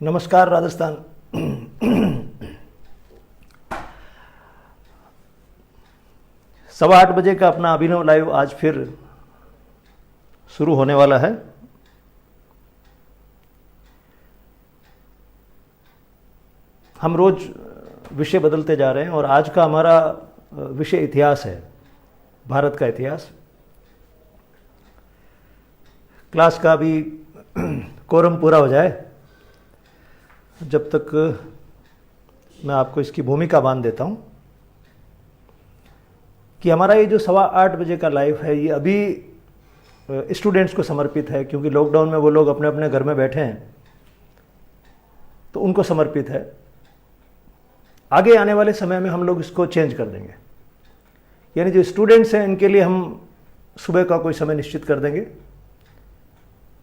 नमस्कार राजस्थान। 8:15 का अपना अभिनव लाइव आज फिर शुरू होने वाला है। हम रोज विषय बदलते जा रहे हैं और आज का हमारा विषय इतिहास है, भारत का इतिहास। क्लास का भी कोरम पूरा हो जाए जब तक मैं आपको इसकी भूमिका बांध देता हूं कि हमारा ये जो 8:15 का लाइव है ये अभी स्टूडेंट्स को समर्पित है, क्योंकि लॉकडाउन में वो लोग अपने अपने घर में बैठे हैं तो उनको समर्पित है। आगे आने वाले समय में हम लोग इसको चेंज कर देंगे, यानी जो स्टूडेंट्स हैं इनके लिए हम सुबह का कोई समय निश्चित कर देंगे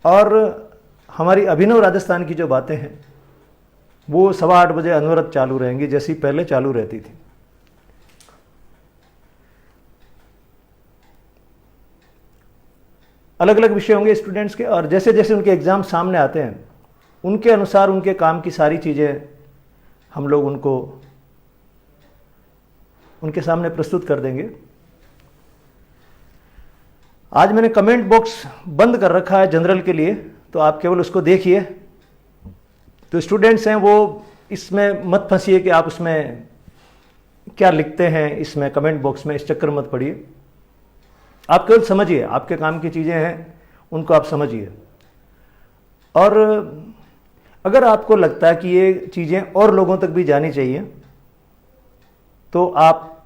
और हमारी अभिनव राजस्थान की जो बातें हैं वो 8:15 अनवरत चालू रहेंगी, जैसी पहले चालू रहती थी। अलग अलग विषय होंगे स्टूडेंट्स के, और जैसे जैसे उनके एग्जाम सामने आते हैं उनके अनुसार उनके काम की सारी चीज़ें हम लोग उनके सामने प्रस्तुत कर देंगे। आज मैंने कमेंट बॉक्स बंद कर रखा है जनरल के लिए, तो आप केवल उसको देखिए। तो स्टूडेंट्स हैं वो इसमें मत फंसिए कि आप उसमें क्या लिखते हैं, इसमें कमेंट बॉक्स में इस चक्कर मत पड़िए। आप केवल समझिए, आपके काम की चीज़ें हैं उनको आप समझिए। और अगर आपको लगता है कि ये चीज़ें और लोगों तक भी जानी चाहिए तो आप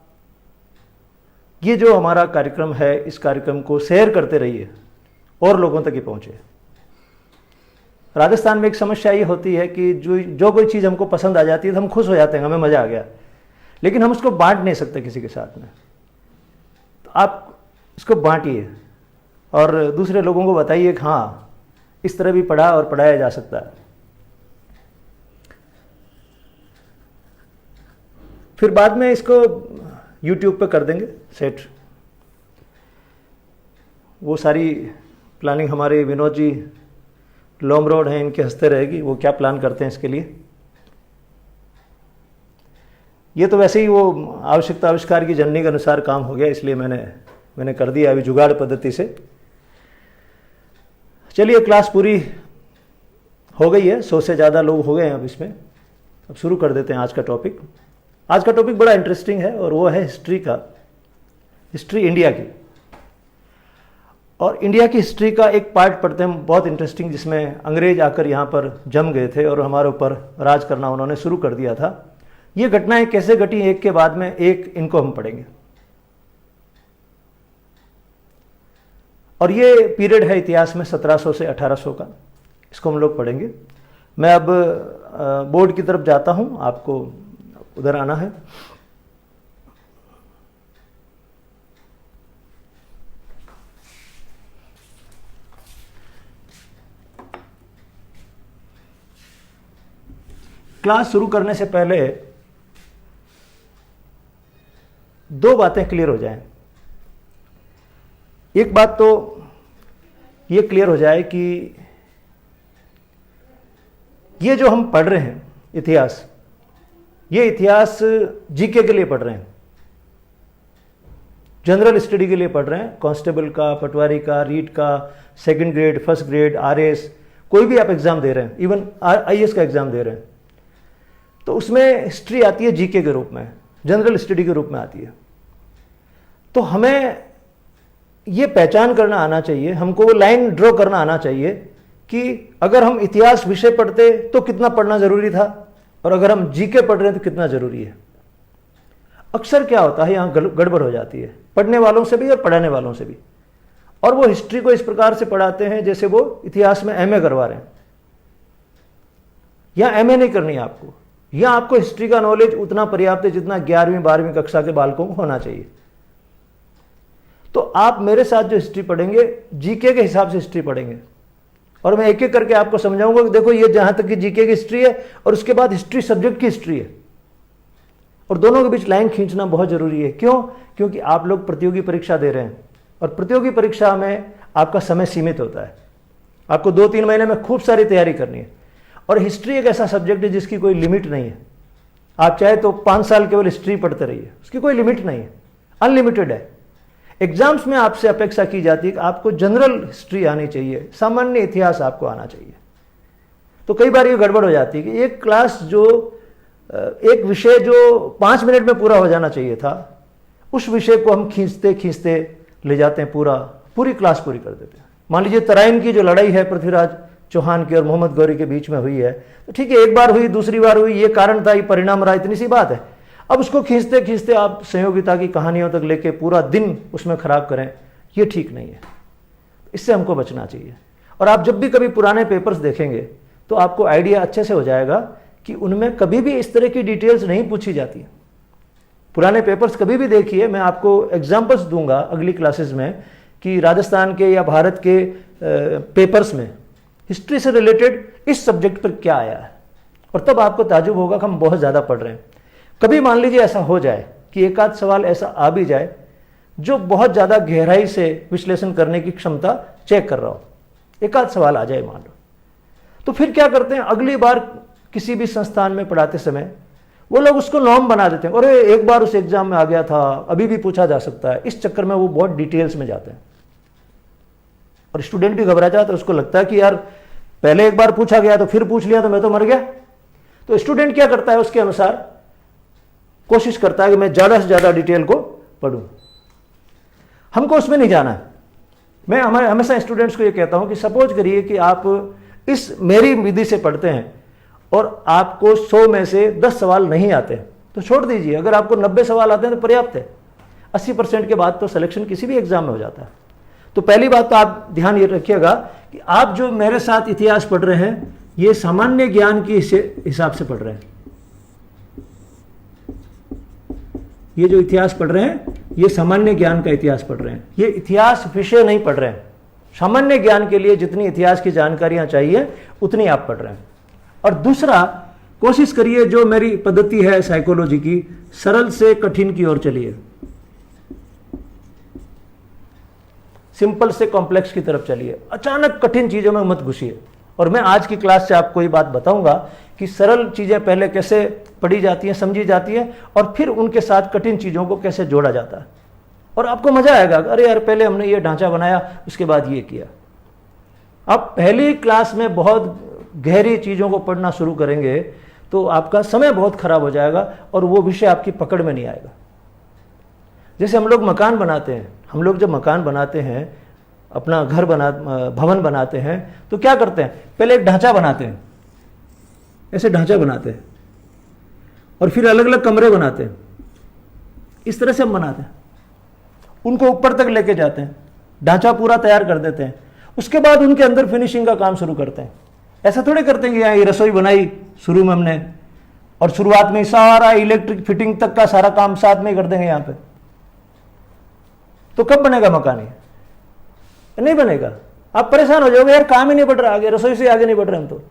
ये जो हमारा कार्यक्रम है इस कार्यक्रम को शेयर करते रहिए और लोगों तक ही पहुँचे। राजस्थान में एक समस्या ये होती है कि जो कोई चीज़ हमको पसंद आ जाती है तो हम खुश हो जाते हैं, हमें मज़ा आ गया, लेकिन हम उसको बांट नहीं सकते किसी के साथ में। तो आप इसको बांटिए और दूसरे लोगों को बताइए कि हाँ इस तरह भी पढ़ा और पढ़ाया जा सकता है। फिर बाद में इसको YouTube पे कर देंगे सेट। वो सारी प्लानिंग हमारे विनोद जी लॉम रोड हैं, इनके हंसते रहेगी, वो क्या प्लान करते हैं इसके लिए। ये तो वैसे ही वो आवश्यकता आविष्कार की जननी के अनुसार काम हो गया, इसलिए मैंने कर दिया अभी जुगाड़ पद्धति से। चलिए क्लास पूरी हो गई है, 100 से ज़्यादा लोग हो गए हैं अब इसमें। अब शुरू कर देते हैं आज का टॉपिक। आज का टॉपिक बड़ा इंटरेस्टिंग है और वो है हिस्ट्री इंडिया की। और इंडिया की हिस्ट्री का एक पार्ट पढ़ते हैं बहुत इंटरेस्टिंग, जिसमें अंग्रेज आकर यहाँ पर जम गए थे और हमारे ऊपर राज करना उन्होंने शुरू कर दिया था। ये घटनाएं कैसे घटी एक के बाद में एक, इनको हम पढ़ेंगे। और ये पीरियड है इतिहास में 1700 से 1800 का, इसको हम लोग पढ़ेंगे। मैं अब बोर्ड की तरफ जाता हूँ, आपको उधर आना है। क्लास शुरू करने से पहले 2 बातें क्लियर हो जाएं। एक बात तो ये क्लियर हो जाए कि ये जो हम पढ़ रहे हैं इतिहास, ये इतिहास जीके के लिए पढ़ रहे हैं, जनरल स्टडी के लिए पढ़ रहे हैं। कांस्टेबल का, पटवारी का, रीट का, second grade, first grade, RS, कोई भी आप एग्जाम दे रहे हैं, इवन आईएएस का एग्जाम दे रहे हैं, तो उसमें हिस्ट्री आती है जीके के रूप में, जनरल स्टडी के रूप में आती है। तो हमें ये पहचान करना आना चाहिए, हमको वो लाइन ड्रॉ करना आना चाहिए कि अगर हम इतिहास विषय पढ़ते तो कितना पढ़ना जरूरी था और अगर हम जीके पढ़ रहे हैं तो कितना जरूरी है। अक्सर क्या होता है, यहाँ गड़बड़ हो जाती है पढ़ने वालों से भी और पढ़ाने वालों से भी, और वो हिस्ट्री को इस प्रकार से पढ़ाते हैं जैसे वो इतिहास में एमए करवा रहे हैं। यहाँ एमए नहीं करनी है आपको, यहाँ आपको हिस्ट्री का नॉलेज उतना पर्याप्त है जितना 11वीं 12वीं कक्षा के बालकों को होना चाहिए। तो आप मेरे साथ जो हिस्ट्री पढ़ेंगे जीके के हिसाब से हिस्ट्री पढ़ेंगे और मैं एक एक करके आपको समझाऊंगा कि देखो ये जहां तक की जीके की हिस्ट्री है और उसके बाद हिस्ट्री सब्जेक्ट की हिस्ट्री है, और दोनों के बीच लाइन खींचना बहुत जरूरी है। क्यों? क्योंकि आप लोग प्रतियोगी परीक्षा दे रहे हैं और प्रतियोगी परीक्षा में आपका समय सीमित होता है। आपको 2-3 महीने में खूब सारी तैयारी करनी है और हिस्ट्री एक ऐसा सब्जेक्ट है जिसकी कोई लिमिट नहीं है। आप चाहे तो 5 साल केवल हिस्ट्री पढ़ते रहिए, उसकी कोई लिमिट नहीं है, अनलिमिटेड है। एग्जाम्स में आपसे अपेक्षा की जाती है कि आपको जनरल हिस्ट्री आनी चाहिए, सामान्य इतिहास आपको आना चाहिए। तो कई बार ये गड़बड़ हो जाती है कि एक क्लास जो एक विषय जो 5 मिनट में पूरा हो जाना चाहिए था, उस विषय को हम खींचते खींचते ले जाते हैं, पूरी क्लास पूरी कर देते हैं। मान लीजिए तराइन की जो लड़ाई है पृथ्वीराज चौहान की और मोहम्मद गौरी के बीच में हुई है, तो ठीक है, एक बार हुई, दूसरी बार हुई, ये कारण था, ये परिणाम रहा, इतनी सी बात है। अब उसको खींचते खींचते आप संयोगिता की कहानियों तक लेके पूरा दिन उसमें खराब करें, ये ठीक नहीं है। इससे हमको बचना चाहिए। और आप जब भी कभी पुराने पेपर्स देखेंगे तो आपको आइडिया अच्छे से हो जाएगा कि उनमें कभी भी इस तरह की डिटेल्स नहीं पूछी जाती। पुराने पेपर्स कभी भी देखिए, मैं आपको एग्जाम्पल्स दूंगा अगली क्लासेस में कि राजस्थान के या भारत के पेपर्स में हिस्ट्री से रिलेटेड इस सब्जेक्ट पर क्या आया है, और तब आपको ताजुब होगा कि हम बहुत ज़्यादा पढ़ रहे हैं। कभी मान लीजिए ऐसा हो जाए कि एक आध सवाल ऐसा आ भी जाए जो बहुत ज़्यादा गहराई से विश्लेषण करने की क्षमता चेक कर रहा हो, एक आध सवाल आ जाए मान लो, तो फिर क्या करते हैं, अगली बार किसी भी संस्थान में पढ़ाते समय वो लोग उसको नॉर्म बना देते हैं, अरे एक बार उस एग्जाम में आ गया था, अभी भी पूछा जा सकता है। इस चक्कर में वो बहुत डिटेल्स में जाते हैं और स्टूडेंट भी घबरा जाता है, उसको लगता है कि यार पहले एक बार पूछा गया तो फिर पूछ लिया तो मैं तो मर गया। तो स्टूडेंट क्या करता है, उसके अनुसार कोशिश करता है कि मैं ज़्यादा से ज़्यादा डिटेल को पढ़ूं। हमको उसमें नहीं जाना है। मैं हमेशा स्टूडेंट्स को ये कहता हूं कि सपोज करिए कि आप इस मेरी विधि से पढ़ते हैं और आपको 100 में से 10 सवाल नहीं आते तो छोड़ दीजिए। अगर आपको 90 सवाल आते हैं तो पर्याप्त है। 80% के बाद तो सिलेक्शन किसी भी एग्जाम में हो जाता है। तो पहली बात तो आप ध्यान ये रखिएगा कि आप जो मेरे साथ इतिहास पढ़ रहे हैं ये सामान्य ज्ञान के हिसाब से पढ़ रहे हैं। ये जो इतिहास पढ़ रहे हैं ये सामान्य ज्ञान का इतिहास पढ़ रहे हैं, ये इतिहास विषय नहीं पढ़ रहे हैं। सामान्य ज्ञान के लिए जितनी इतिहास की जानकारियां चाहिए उतनी आप पढ़ रहे हैं। और दूसरा, कोशिश करिए जो मेरी पद्धति है साइकोलॉजी की, सरल से कठिन की ओर चलिए, सिंपल से कॉम्प्लेक्स की तरफ चलिए, अचानक कठिन चीजों में मत घुसिए। और मैं आज की क्लास से आपको ये बात बताऊंगा कि सरल चीजें पहले कैसे पढ़ी जाती हैं, समझी जाती हैं, और फिर उनके साथ कठिन चीजों को कैसे जोड़ा जाता है। और आपको मजा आएगा, अरे यार पहले हमने ये ढांचा बनाया, उसके बाद ये किया। आप पहली क्लास में बहुत गहरी चीजों को पढ़ना शुरू करेंगे तो आपका समय बहुत खराब हो जाएगा और वो विषय आपकी पकड़ में नहीं आएगा। जैसे हम लोग मकान बनाते हैं, हम लोग जब मकान बनाते हैं, अपना घर भवन बनाते हैं, तो क्या करते हैं, पहले एक ढांचा बनाते हैं, ऐसे ढांचा बनाते हैं, और फिर अलग अलग कमरे बनाते हैं। इस तरह से हम बनाते हैं, उनको ऊपर तक लेके जाते हैं, ढांचा पूरा तैयार कर देते हैं, उसके बाद उनके अंदर फिनिशिंग का काम शुरू करते हैं। ऐसा थोड़े करते हैं कि यहाँ ये रसोई बनाई शुरू में हमने, और शुरुआत में सारा इलेक्ट्रिक फिटिंग तक का सारा काम साथ में कर देंगे यहाँ पे, तो कब बनेगा मकान? ये नहीं बनेगा। आप परेशान हो जाओगे, यार काम ही नहीं बढ़ रहा, आगे रसोई से आगे नहीं बढ़ रहे हम तो।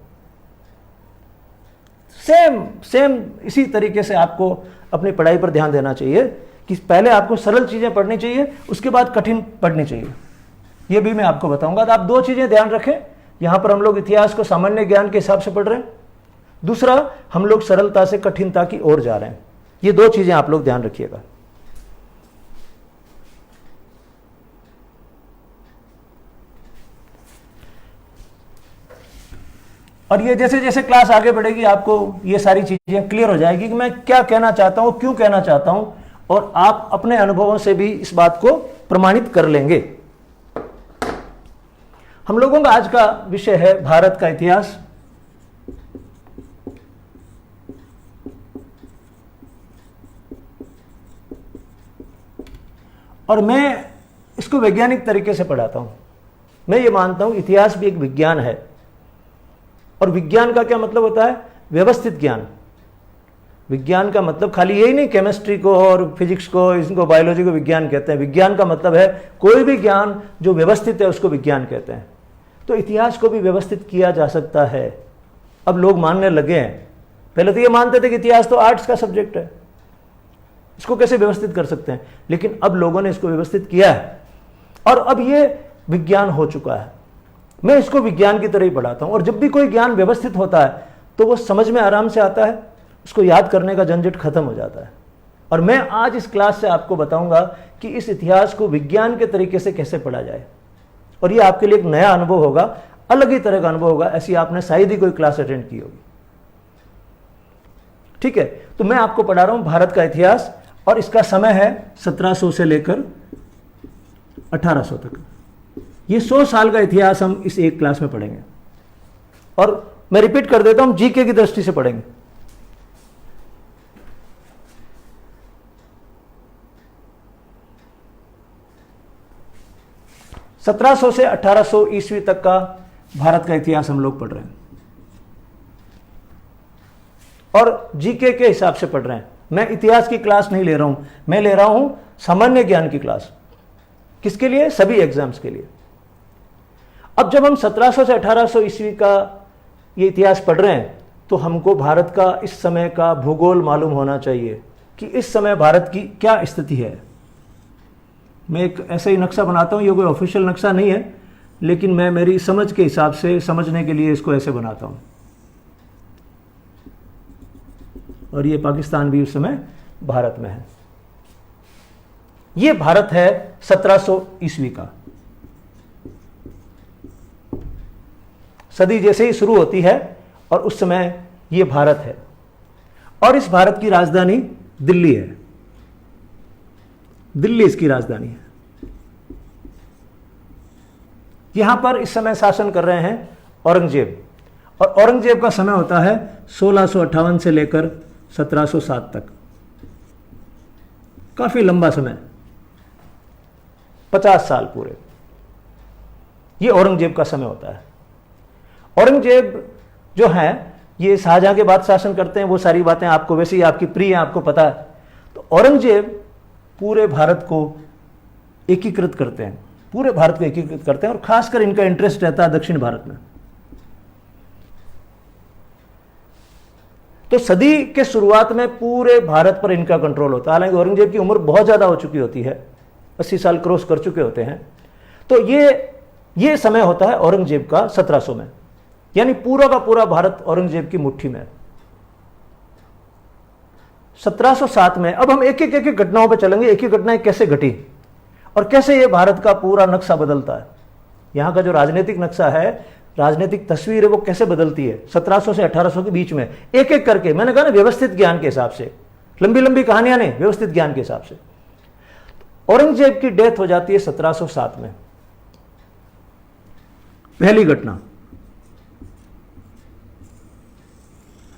सेम इसी तरीके से आपको अपनी पढ़ाई पर ध्यान देना चाहिए कि पहले आपको सरल चीजें पढ़नी चाहिए, उसके बाद कठिन पढ़नी चाहिए। ये भी मैं आपको बताऊंगा। तो आप 2 चीजें ध्यान रखें, यहां पर हम लोग इतिहास को सामान्य ज्ञान के हिसाब से पढ़ रहे हैं, दूसरा हम लोग सरलता से कठिनता की ओर जा रहे हैं। ये 2 चीजें आप लोग ध्यान रखिएगा। और ये जैसे जैसे क्लास आगे बढ़ेगी आपको ये सारी चीजें क्लियर हो जाएगी कि मैं क्या कहना चाहता हूं, क्यों कहना चाहता हूं, और आप अपने अनुभवों से भी इस बात को प्रमाणित कर लेंगे। हम लोगों का आज का विषय है भारत का इतिहास। और मैं इसको वैज्ञानिक तरीके से पढ़ाता हूं। मैं ये मानता हूं इतिहास भी एक विज्ञान है। और विज्ञान का क्या मतलब होता है? व्यवस्थित ज्ञान। विज्ञान का मतलब खाली यही नहीं केमिस्ट्री को और फिजिक्स को, इनको बायोलॉजी को विज्ञान कहते हैं। विज्ञान का मतलब है कोई भी ज्ञान जो व्यवस्थित है उसको विज्ञान कहते हैं। तो इतिहास को भी व्यवस्थित किया जा सकता है। अब लोग मानने लगे हैं, पहले तो ये मानते थे कि इतिहास तो आर्ट्स का सब्जेक्ट है, इसको कैसे व्यवस्थित कर सकते हैं, लेकिन अब लोगों ने इसको व्यवस्थित किया है और अब ये विज्ञान हो चुका है। मैं इसको विज्ञान की तरह ही पढ़ाता हूं। और जब भी कोई ज्ञान व्यवस्थित होता है तो वो समझ में आराम से आता है, उसको याद करने का झंझट खत्म हो जाता है। और मैं आज इस क्लास से आपको बताऊंगा कि इस इतिहास को विज्ञान के तरीके से कैसे पढ़ा जाए, और ये आपके लिए एक नया अनुभव होगा, अलग ही तरह का अनुभव होगा, ऐसी आपने शायद ही कोई क्लास अटेंड की होगी। ठीक है, तो मैं आपको पढ़ा रहा हूं भारत का इतिहास, और इसका समय है 1700 से लेकर 1800 तक। ये 100 साल का इतिहास हम इस एक क्लास में पढ़ेंगे, और मैं रिपीट कर देता हूं, जीके की दृष्टि से पढ़ेंगे। सत्रह सौ से 1800 ईस्वी तक का भारत का इतिहास हम लोग पढ़ रहे हैं, और जीके के हिसाब से पढ़ रहे हैं। मैं इतिहास की क्लास नहीं ले रहा हूं, मैं ले रहा हूं सामान्य ज्ञान की क्लास। किसके लिए? सभी एग्जाम्स के लिए। अब जब हम 1700 से 1800 ईस्वी का ये इतिहास पढ़ रहे हैं, तो हमको भारत का इस समय का भूगोल मालूम होना चाहिए कि इस समय भारत की क्या स्थिति है। मैं एक ऐसा ही नक्शा बनाता हूं, ये कोई ऑफिशियल नक्शा नहीं है, लेकिन मैं मेरी समझ के हिसाब से समझने के लिए इसको ऐसे बनाता हूं। और ये पाकिस्तान भी उस समय भारत में है। ये भारत है 1700 ईस्वी का। सदी जैसे ही शुरू होती है और उस समय ये भारत है, और इस भारत की राजधानी दिल्ली है। दिल्ली इसकी राजधानी है। यहां पर इस समय शासन कर रहे हैं औरंगजेब, और औरंगजेब का समय होता है 1658 से लेकर 1707 तक। काफी लंबा समय, 50 साल पूरे, ये औरंगजेब का समय होता है। औरंगजेब जो है, ये शाहजहां के बाद शासन करते हैं, वो सारी बातें आपको वैसे ही आपकी प्रिय है, आपको पता है। तो औरंगजेब पूरे भारत को एकीकृत करते हैं, पूरे भारत को एकीकृत करते हैं, और खासकर इनका इंटरेस्ट रहता है दक्षिण भारत में। तो सदी के शुरुआत में पूरे भारत पर इनका कंट्रोल होता है। हालांकि औरंगजेब की उम्र बहुत ज्यादा हो चुकी होती है, 80 साल क्रॉस कर चुके होते हैं। तो ये समय होता है औरंगजेब का 1700 में, यानी पूरा का पूरा भारत औरंगजेब की मुट्ठी में। 1707 में अब हम एक एक घटनाओं पर चलेंगे, एक एक घटनाएं कैसे घटी और कैसे ये भारत का पूरा नक्शा बदलता है। यहां का जो राजनीतिक नक्शा है, राजनीतिक तस्वीर है, वो कैसे बदलती है 1700 से 1800 के बीच में, एक एक करके। मैंने कहा ना, व्यवस्थित ज्ञान के हिसाब से, लंबी लंबी कहानियां नहीं, व्यवस्थित ज्ञान के हिसाब से। औरंगजेब की डेथ हो जाती है 1707 में। पहली घटना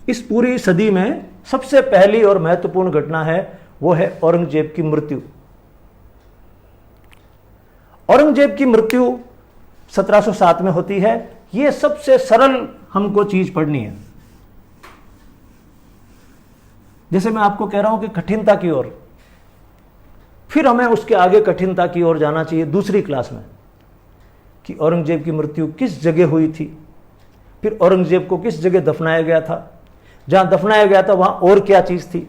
इस पूरी सदी में सबसे पहली और महत्वपूर्ण घटना है, वो है औरंगजेब की मृत्यु। औरंगजेब की मृत्यु 1707 में होती है। यह सबसे सरल हमको चीज पढ़नी है। जैसे मैं आपको कह रहा हूं कि कठिनता की ओर, फिर हमें उसके आगे कठिनता की ओर जाना चाहिए दूसरी क्लास में, कि औरंगजेब की मृत्यु किस जगह हुई थी, फिर औरंगजेब को किस जगह दफनाया गया था, जहां दफनाया गया था वहां और क्या चीज थी,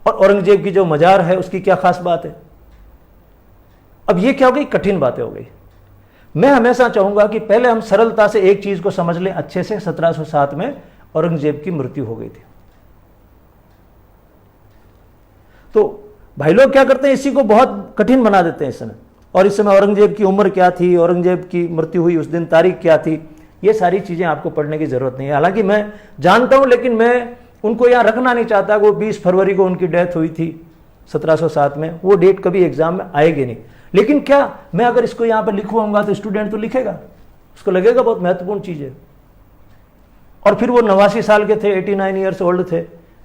और औरंगजेब की जो मजार है उसकी क्या खास बात है। अब ये क्या हो गई, कठिन बातें हो गई। मैं हमेशा चाहूंगा कि पहले हम सरलता से एक चीज को समझ लें अच्छे से। 1707 में औरंगजेब की मृत्यु हो गई थी। तो भाई लोग क्या करते हैं, इसी को बहुत कठिन बना देते हैं इस समय। और इस समय औरंगजेब की उम्र क्या थी, औरंगजेब की मृत्यु हुई उस दिन तारीख क्या थी, ये सारी चीजें आपको पढ़ने की जरूरत नहीं है। हालांकि मैं जानता हूं, लेकिन मैं उनको यहां रखना नहीं चाहता। वो 20 फरवरी को उनकी डेथ हुई थी 1707 में, वो डेट कभी एग्जाम में आएगी नहीं। लेकिन क्या मैं अगर इसको यहां पर लिखवाऊंगा तो स्टूडेंट तो लिखेगा, उसको लगेगा बहुत महत्वपूर्ण चीज है। और फिर वो 89 साल के थे, 89 ईयर्स ओल्ड थे।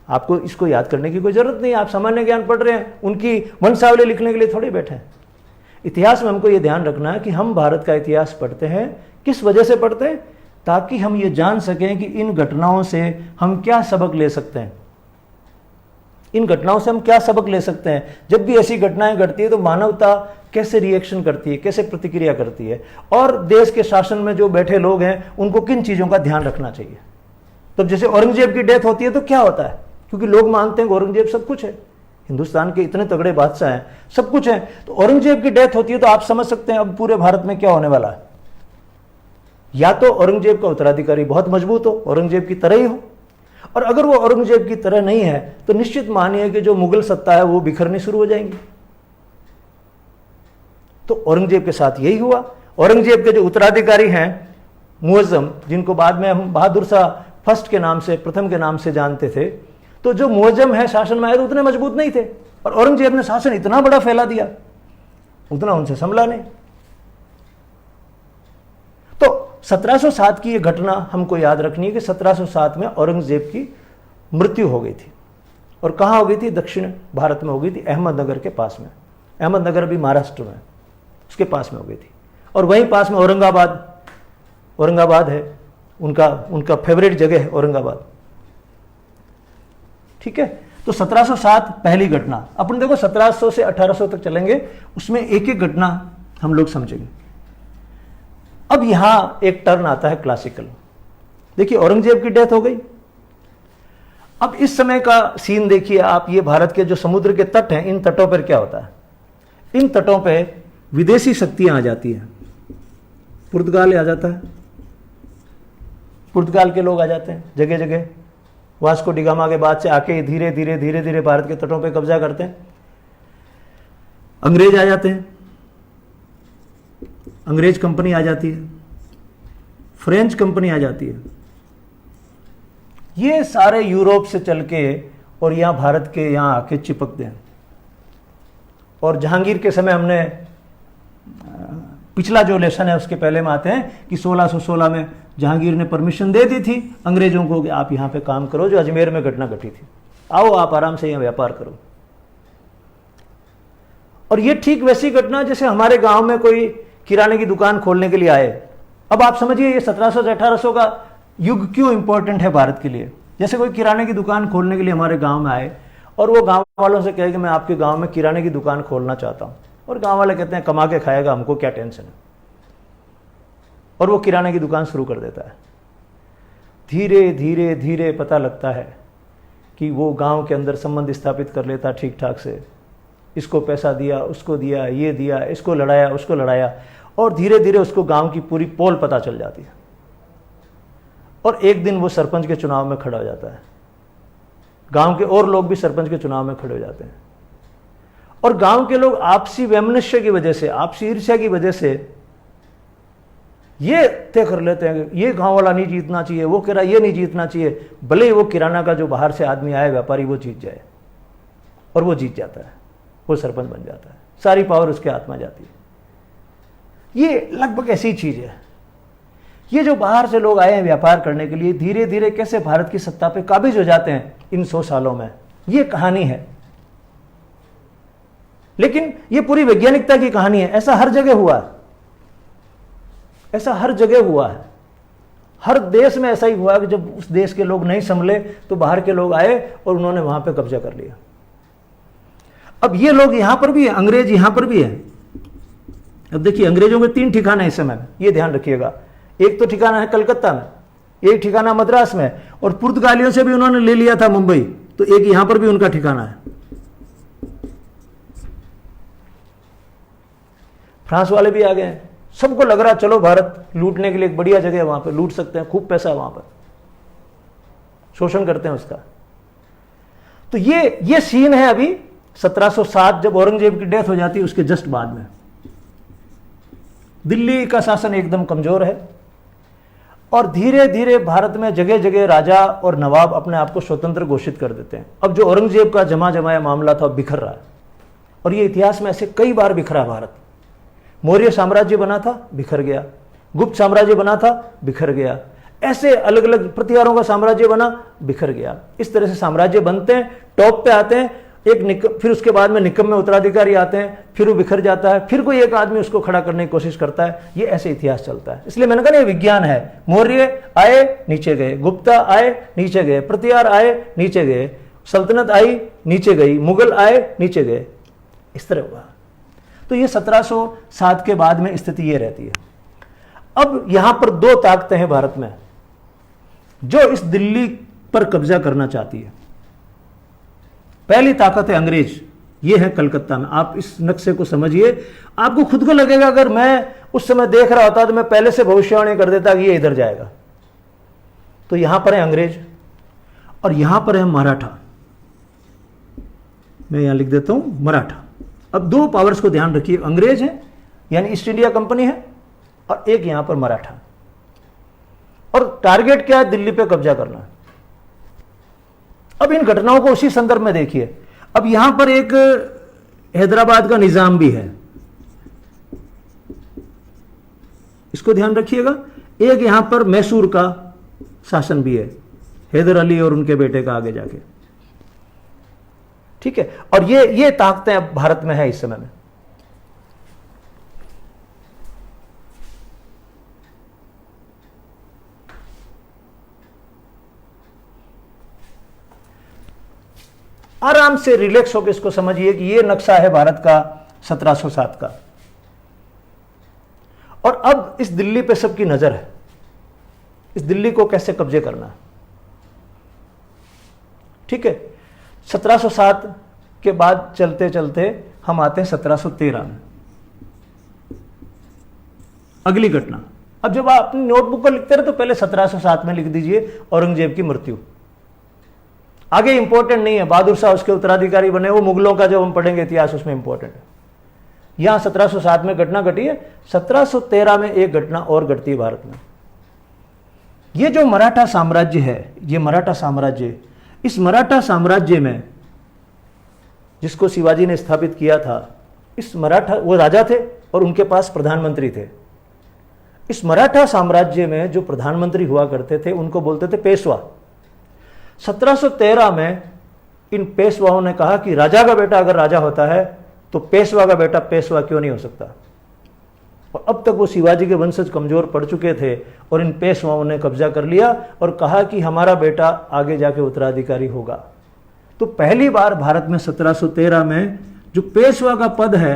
आपको इसको याद करने की कोई जरूरत नहीं, आप सामान्य ज्ञान पढ़ रहे हैं, उनकी वंशावली लिखने के लिए थोड़ी बैठे हैं। इतिहास में हमको ये ध्यान रखना है कि हम भारत का इतिहास पढ़ते हैं, किस वजह से पढ़ते हैं, ताकि हम ये जान सकें कि इन घटनाओं से हम क्या सबक ले सकते हैं। इन घटनाओं से हम क्या सबक ले सकते हैं। जब भी ऐसी घटनाएं घटती है तो मानवता कैसे रिएक्शन करती है, कैसे प्रतिक्रिया करती है, और देश के शासन में जो बैठे लोग हैं उनको किन चीजों का ध्यान रखना चाहिए। तो जैसे औरंगजेब की डेथ होती है तो क्या होता है, क्योंकि लोग मानते हैं कि औरंगजेब सब कुछ है, हिंदुस्तान के इतने तगड़े बादशाह हैं, सब कुछ है। तो औरंगजेब की डेथ होती है तो आप समझ सकते हैं अब पूरे भारत में क्या होने वाला है। या तो औरंगजेब का उत्तराधिकारी बहुत मजबूत हो, औरंगजेब की तरह ही हो, और अगर वो औरंगजेब की तरह नहीं है तो निश्चित मानिए कि जो मुगल सत्ता है वो बिखरनी शुरू हो जाएंगी। तो औरंगजेब के साथ यही हुआ। औरंगजेब के जो उत्तराधिकारी हैं मुअज्जम, जिनको बाद में हम बहादुर शाह फर्स्ट के नाम से, प्रथम के नाम से जानते थे, तो जो मुअज्जम है शासन माहिर उतने मजबूत नहीं थे, और औरंगजेब ने शासन इतना बड़ा फैला दिया, उतना उनसे संभला नहीं। तो 1707 की यह घटना हमको याद रखनी है कि 1707 में औरंगजेब की मृत्यु हो गई थी, और कहां हो गई थी? दक्षिण भारत में हो गई थी, अहमदनगर के पास में। अहमदनगर अभी महाराष्ट्र में, उसके पास में हो गई थी। और वहीं पास में औरंगाबाद है, उनका फेवरेट जगह है औरंगाबाद। ठीक है, तो 1707 पहली घटना। अपन देखो 1700 से 1800 तक चलेंगे, उसमें एक एक घटना हम लोग समझेंगे। अब यहां एक टर्न आता है क्लासिकल। देखिए, औरंगजेब की डेथ हो गई। अब इस समय का सीन देखिए आप, ये भारत के जो समुद्र के तट हैं, इन तटों पर क्या होता है? इन तटों पे विदेशी शक्तियां आ जाती हैं। पुर्तगाल आ जाता है, पुर्तगाल के लोग आ जाते हैं जगह जगह। वास्को डिगामा के बाद से आके धीरे धीरे भारत के तटों पे कब्जा करते हैं। अंग्रेज आ जाते हैं, अंग्रेज कंपनी आ जाती है, फ्रेंच कंपनी आ जाती है। ये सारे यूरोप से चल के और यहां भारत के यहां आके चिपकते हैं। और जहांगीर के समय, हमने पिछला जो लेसन है उसके पहले में आते हैं कि 1616 में जहांगीर ने परमिशन दे दी थी अंग्रेजों को कि आप यहां पे काम करो, जो अजमेर में घटना घटी थी, आओ आप आराम से यहां व्यापार करो। और ये ठीक वैसी घटना जैसे हमारे गांव में कोई किराने की दुकान खोलने के लिए आए। अब आप समझिए ये 1700 से 1800 का युग क्यों इंपॉर्टेंट है भारत के लिए। जैसे कोई किराने की दुकान खोलने के लिए हमारे गांव में आए और वो गांव वालों से कहे कि मैं आपके गांव में किराने की दुकान खोलना चाहता हूं, और गांव वाले कहते हैं कमा के खाएगा, हमको क्या टेंशन है, और वो किराने की दुकान शुरू कर देता है। धीरे धीरे पता लगता है कि वो गांव के अंदर संबंध स्थापित कर लेता ठीक ठाक से। इसको पैसा दिया, उसको दिया, ये दिया, इसको लड़ाया, उसको लड़ाया, और धीरे धीरे उसको गांव की पूरी पोल पता चल जाती है। और एक दिन वो सरपंच के चुनाव में खड़ा हो जाता है। गांव के और लोग भी सरपंच के चुनाव में खड़े हो जाते हैं, और गांव के लोग आपसी वैमनस्य की वजह से, आपसी ईर्ष्या की वजह से ये तय कर लेते हैं कि ये गांव वाला नहीं जीतना चाहिए, वो कह रहा ये नहीं जीतना चाहिए, भले ही वो किराना का जो बाहर से आदमी आए व्यापारी वो जीत जाए, और वो जीत जाता है, वो सरपंच बन जाता है, सारी पावर उसके हाथ में जाती है। ये लगभग ऐसी चीज है। ये जो बाहर से लोग आए हैं व्यापार करने के लिए, धीरे धीरे कैसे भारत की सत्ता पे काबिज हो जाते हैं इन 100 सालों में, ये कहानी है। लेकिन ये पूरी वैज्ञानिकता की कहानी है। ऐसा हर जगह हुआ है, ऐसा हर जगह हुआ है। हर देश में ऐसा ही हुआ कि जब उस देश के लोग नहीं संभले तो बाहर के लोग आए और उन्होंने वहां पे कब्जा कर लिया। अब ये लोग यहां पर भी है, अंग्रेज यहां पर भी है। अब देखिए, अंग्रेजों के 3 ठिकाने इस समय, ये ध्यान रखिएगा। एक तो ठिकाना है कलकत्ता में, एक ठिकाना मद्रास में, और पुर्तगालियों से भी उन्होंने ले लिया था मुंबई, तो एक यहां पर भी उनका ठिकाना है। फ्रांस वाले भी आ गए हैं। सबको लग रहा चलो भारत लूटने के लिए एक बढ़िया जगह है, वहां पर लूट सकते हैं, खूब पैसा है वहां पर, शोषण करते हैं उसका। तो ये सीन है अभी 1707 जब औरंगजेब की डेथ हो जाती है, उसके जस्ट बाद में दिल्ली का शासन एकदम कमजोर है, और धीरे धीरे भारत में जगह जगह राजा और नवाब अपने आप को स्वतंत्र घोषित कर देते हैं। अब जो औरंगजेब का जमा जमाया मामला था बिखर रहा है, और ये इतिहास में ऐसे कई बार बिखरा भारत। मौर्य साम्राज्य बना था, बिखर गया। गुप्त साम्राज्य बना था, बिखर गया। ऐसे अलग अलग प्रतिहारों का साम्राज्य बना, बिखर गया। इस तरह से साम्राज्य बनते हैं, टॉप पे आते हैं, फिर उसके बाद में निकम्मे उत्तराधिकारी आते हैं, फिर वो बिखर जाता है, फिर कोई एक आदमी उसको खड़ा करने की कोशिश करता है। ये ऐसे इतिहास चलता है। इसलिए मैंने कहा ना, ये विज्ञान है। मौर्य आए, नीचे गए, गुप्ता आए, नीचे गए, प्रतिहार आए, नीचे गए, सल्तनत आई, नीचे गई, मुगल आए, नीचे गए, इस तरह हुआ। तो ये 1707 के बाद में स्थिति ये रहती है। अब यहां पर 2 ताकतें हैं भारत में जो इस दिल्ली पर कब्जा करना चाहती है। पहली ताकत है अंग्रेज, ये है कलकत्ता में। आप इस नक्शे को समझिए, आपको खुद को लगेगा अगर मैं उस समय देख रहा होता तो मैं पहले से भविष्यवाणी कर देता कि ये इधर जाएगा। तो यहां पर है अंग्रेज और यहां पर है मराठा। मैं यहां लिख देता हूं मराठा। अब दो पावर्स को ध्यान रखिए, अंग्रेज है यानी ईस्ट इंडिया कंपनी है और एक यहां पर मराठा। और टारगेट क्या है? दिल्ली पे कब्जा करना। अब इन घटनाओं को उसी संदर्भ में देखिए। अब यहां पर एक हैदराबाद का निजाम भी है, इसको ध्यान रखिएगा। एक यहां पर मैसूर का शासन भी है, हैदर अली और उनके बेटे का आगे जाके, ठीक है। और ये ताकतें अब भारत में है इस समय में। आराम से रिलैक्स होकर इसको समझिए कि ये नक्शा है भारत का 1707 का। और अब इस दिल्ली पे सबकी नजर है, इस दिल्ली को कैसे कब्जे करना है, ठीक है। 1707 के बाद चलते चलते हम आते हैं 1713 में। अगली घटना, अब जब आप अपनी नोटबुक पर लिखते रहे तो पहले 1707 में लिख दीजिए औरंगजेब की मृत्यु। आगे इंपॉर्टेंट नहीं है, बहादुर शाह उसके उत्तराधिकारी बने, वो मुगलों का जब हम पढ़ेंगे इतिहास उसमें इंपॉर्टेंट है। यहां 1707 में घटना घटी है, 1713 में एक घटना और घटती है भारत में। ये जो मराठा साम्राज्य है, ये मराठा साम्राज्य, इस मराठा साम्राज्य में जिसको शिवाजी ने स्थापित किया था, इस मराठा, वो राजा थे और उनके पास प्रधानमंत्री थे। इस मराठा साम्राज्य में जो प्रधानमंत्री हुआ करते थे उनको बोलते थे पेशवा। 1713 में इन पेशवाओं ने कहा कि राजा का बेटा अगर राजा होता है तो पेशवा का बेटा पेशवा क्यों नहीं हो सकता। और अब तक वो शिवाजी के वंशज कमजोर पड़ चुके थे और इन पेशवाओं ने कब्जा कर लिया और कहा कि हमारा बेटा आगे जाके उत्तराधिकारी होगा। तो पहली बार भारत में 1713 में जो पेशवा का पद है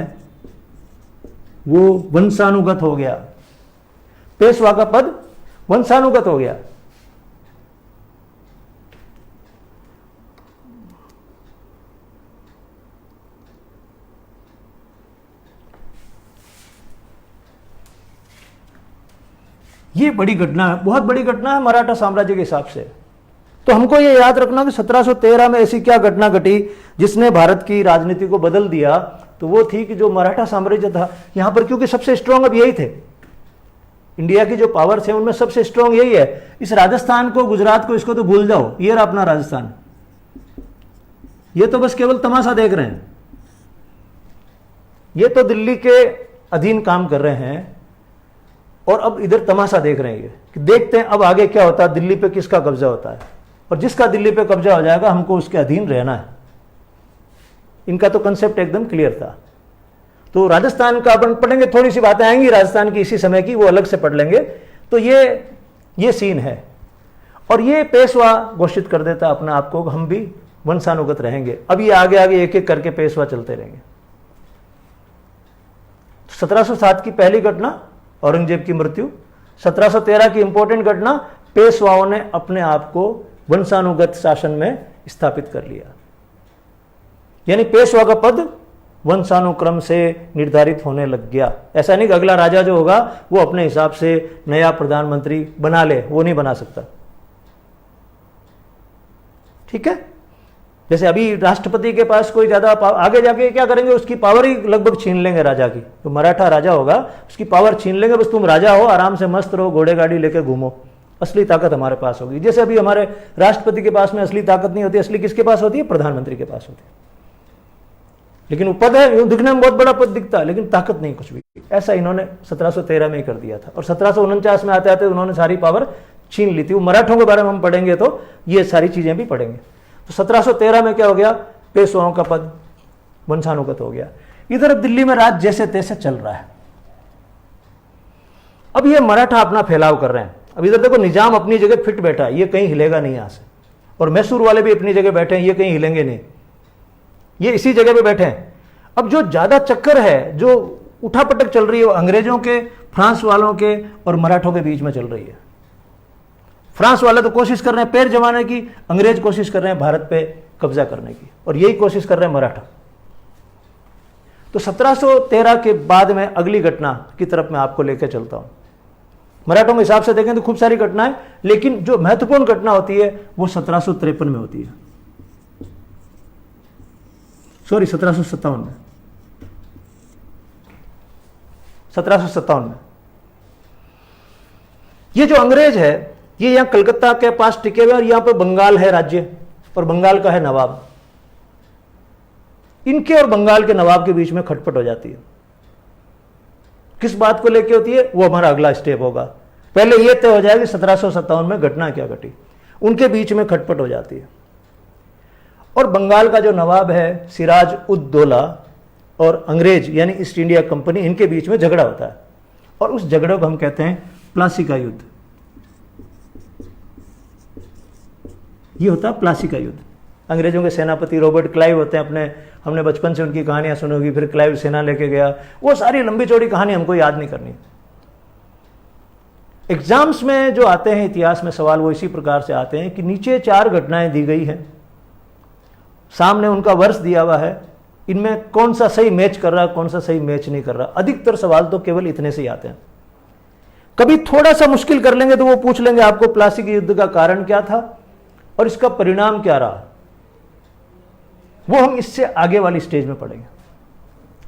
वो वंशानुगत हो गया। पेशवा का पद वंशानुगत हो गया। ये बड़ी घटना है, बहुत बड़ी घटना है मराठा साम्राज्य के हिसाब से। तो हमको ये याद रखना कि 1713 में ऐसी क्या घटना घटी जिसने भारत की राजनीति को बदल दिया। तो वो थी कि जो मराठा साम्राज्य था यहां पर, क्योंकि सबसे स्ट्रांग अब यही थे, इंडिया की जो पावर्स है उनमें सबसे स्ट्रांग यही है। इस राजस्थान को, गुजरात को, इसको तो भूल जाओ, ये रहा अपना राजस्थान। ये तो बस केवल तमाशा देख रहे हैं, ये तो दिल्ली के अधीन काम कर रहे हैं और अब इधर तमाशा देख रहे हैं कि देखते हैं अब आगे क्या होता है, दिल्ली पे किसका कब्जा होता है। और जिसका दिल्ली पे कब्जा हो जाएगा हमको उसके अधीन रहना है। इनका तो कंसेप्ट एकदम क्लियर था। तो राजस्थान का अपन पढ़ेंगे, थोड़ी सी बातें आएंगी राजस्थान की इसी समय की, वो अलग से पढ़ लेंगे। तो ये सीन है। और ये पेशवा घोषित कर देता अपने आप को, हम भी वंशानुगत रहेंगे। अब ये आगे आगे एक एक करके पेशवा चलते रहेंगे। 1707 की पहली घटना औरंगजेब की मृत्यु। 1713 की इंपॉर्टेंट घटना, पेशवाओं ने अपने आप को वंशानुगत शासन में स्थापित कर लिया। यानी पेशवा का पद वंशानुक्रम से निर्धारित होने लग गया। ऐसा नहीं कि अगला राजा जो होगा वो अपने हिसाब से नया प्रधानमंत्री बना ले, वो नहीं बना सकता, ठीक है। जैसे अभी राष्ट्रपति के पास कोई ज्यादा आगे जाके क्या करेंगे, उसकी पावर ही लगभग छीन लेंगे राजा की। तो मराठा राजा होगा उसकी पावर छीन लेंगे, बस तुम राजा हो, आराम से मस्त रहो, घोड़े गाड़ी लेके घूमो, असली ताकत हमारे पास होगी। जैसे अभी हमारे राष्ट्रपति के पास में असली ताकत नहीं होती, असली किसके पास होती है? प्रधानमंत्री के पास होती है। लेकिन वो पद है, यूं दिखने में बहुत बड़ा पद दिखता है लेकिन ताकत नहीं कुछ भी। ऐसा इन्होंने 1713 में ही कर दिया था। और 1749 में आते आते उन्होंने सारी पावर छीन ली थी। वो मराठों के बारे में हम पढ़ेंगे तो ये सारी चीजें भी पढ़ेंगे। तो 1713 में क्या हो गया, पेशवाओं का पद वंशानुगत हो गया। इधर अब दिल्ली में राज जैसे तैसे चल रहा है। अब ये मराठा अपना फैलाव कर रहे हैं। अब इधर देखो, निजाम अपनी जगह फिट बैठा है, ये कहीं हिलेगा नहीं यहां से। और मैसूर वाले भी अपनी जगह बैठे हैं, ये कहीं हिलेंगे नहीं, ये इसी जगह पे बैठे हैं। अब जो ज्यादा चक्कर है, जो उठापटक चल रही है, वो अंग्रेजों के, फ्रांस वालों के और मराठों के बीच में चल रही है। फ्रांस वाले तो कोशिश कर रहे हैं पैर जमाने की, अंग्रेज कोशिश कर रहे हैं भारत पे कब्जा करने की, और यही कोशिश कर रहे हैं मराठा। तो 1713 के बाद में अगली घटना की तरफ मैं आपको लेकर चलता हूं। मराठों के हिसाब से देखें तो खूब सारी घटनाएं, लेकिन जो महत्वपूर्ण घटना होती है वो 1753 में होती है, सॉरी 1757 में, 1757 में। ये जो अंग्रेज है ये यहां कलकत्ता के पास टिके हुए और यहां पर बंगाल है राज्य, और बंगाल का है नवाब। इनके और बंगाल के नवाब के बीच में खटपट हो जाती है। किस बात को लेकर होती है वो हमारा अगला स्टेप होगा। पहले यह तय हो जाएगा 1757 में घटना क्या घटी। उनके बीच में खटपट हो जाती है और बंगाल का जो नवाब है सिराज उद दौला और अंग्रेज यानी ईस्ट इंडिया कंपनी, इनके बीच में झगड़ा होता है और उस झगड़े को हम कहते हैं प्लासी का युद्ध। ये होता है प्लासी का युद्ध। अंग्रेजों के सेनापति रॉबर्ट क्लाइव होते हैं, अपने हमने बचपन से उनकी कहानियां सुनी होगी। फिर क्लाइव सेना लेके गया, वो सारी लंबी चौड़ी कहानी हमको याद नहीं करनी। एग्जाम्स में जो आते हैं इतिहास में सवाल वो इसी प्रकार से आते हैं कि नीचे 4 घटनाएं दी गई हैं, सामने उनका वर्ष दिया हुआ है, इनमें कौन सा सही मैच कर रहा है कौन सा सही मैच नहीं कर रहा। अधिकतर सवाल तो केवल इतने से ही आते हैं। कभी थोड़ा सा मुश्किल कर लेंगे तो वो पूछ लेंगे आपको प्लासी के युद्ध का कारण क्या था और इसका परिणाम क्या रहा। वो हम इससे आगे वाली स्टेज में पढ़ेंगे।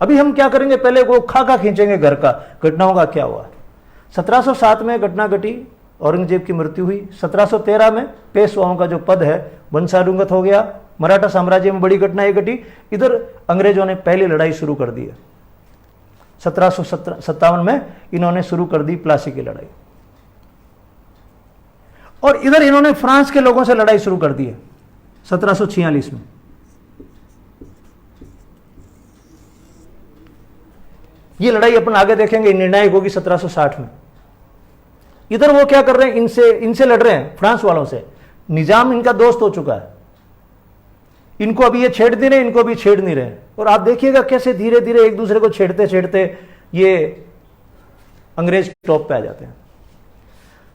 अभी हम क्या करेंगे, पहले वो खाका खींचेंगे घर का, घटनाओं का क्या हुआ। 1707 में घटना घटी, औरंगजेब की मृत्यु हुई। 1713 में पेशवाओं का जो पद है वंशानुगत हो गया। मराठा साम्राज्य में बड़ी घटना ये घटी। इधर अंग्रेजों ने पहली लड़ाई शुरू कर दी है। 1757 में इन्होंने शुरू कर दी प्लासी की लड़ाई और इधर इन्होंने फ्रांस के लोगों से लड़ाई शुरू कर दी है 1746 में। ये लड़ाई अपन आगे देखेंगे, निर्णायक होगी 1760 में। इधर वो क्या कर रहे हैं, इनसे लड़ रहे हैं, फ्रांस वालों से। निजाम इनका दोस्त हो चुका है, इनको अभी ये छेड़ नहीं रहे, इनको अभी छेड़ नहीं रहे। और आप देखिएगा कैसे धीरे धीरे एक दूसरे को छेड़ते छेड़ते ये अंग्रेज टॉप पे आ जाते हैं।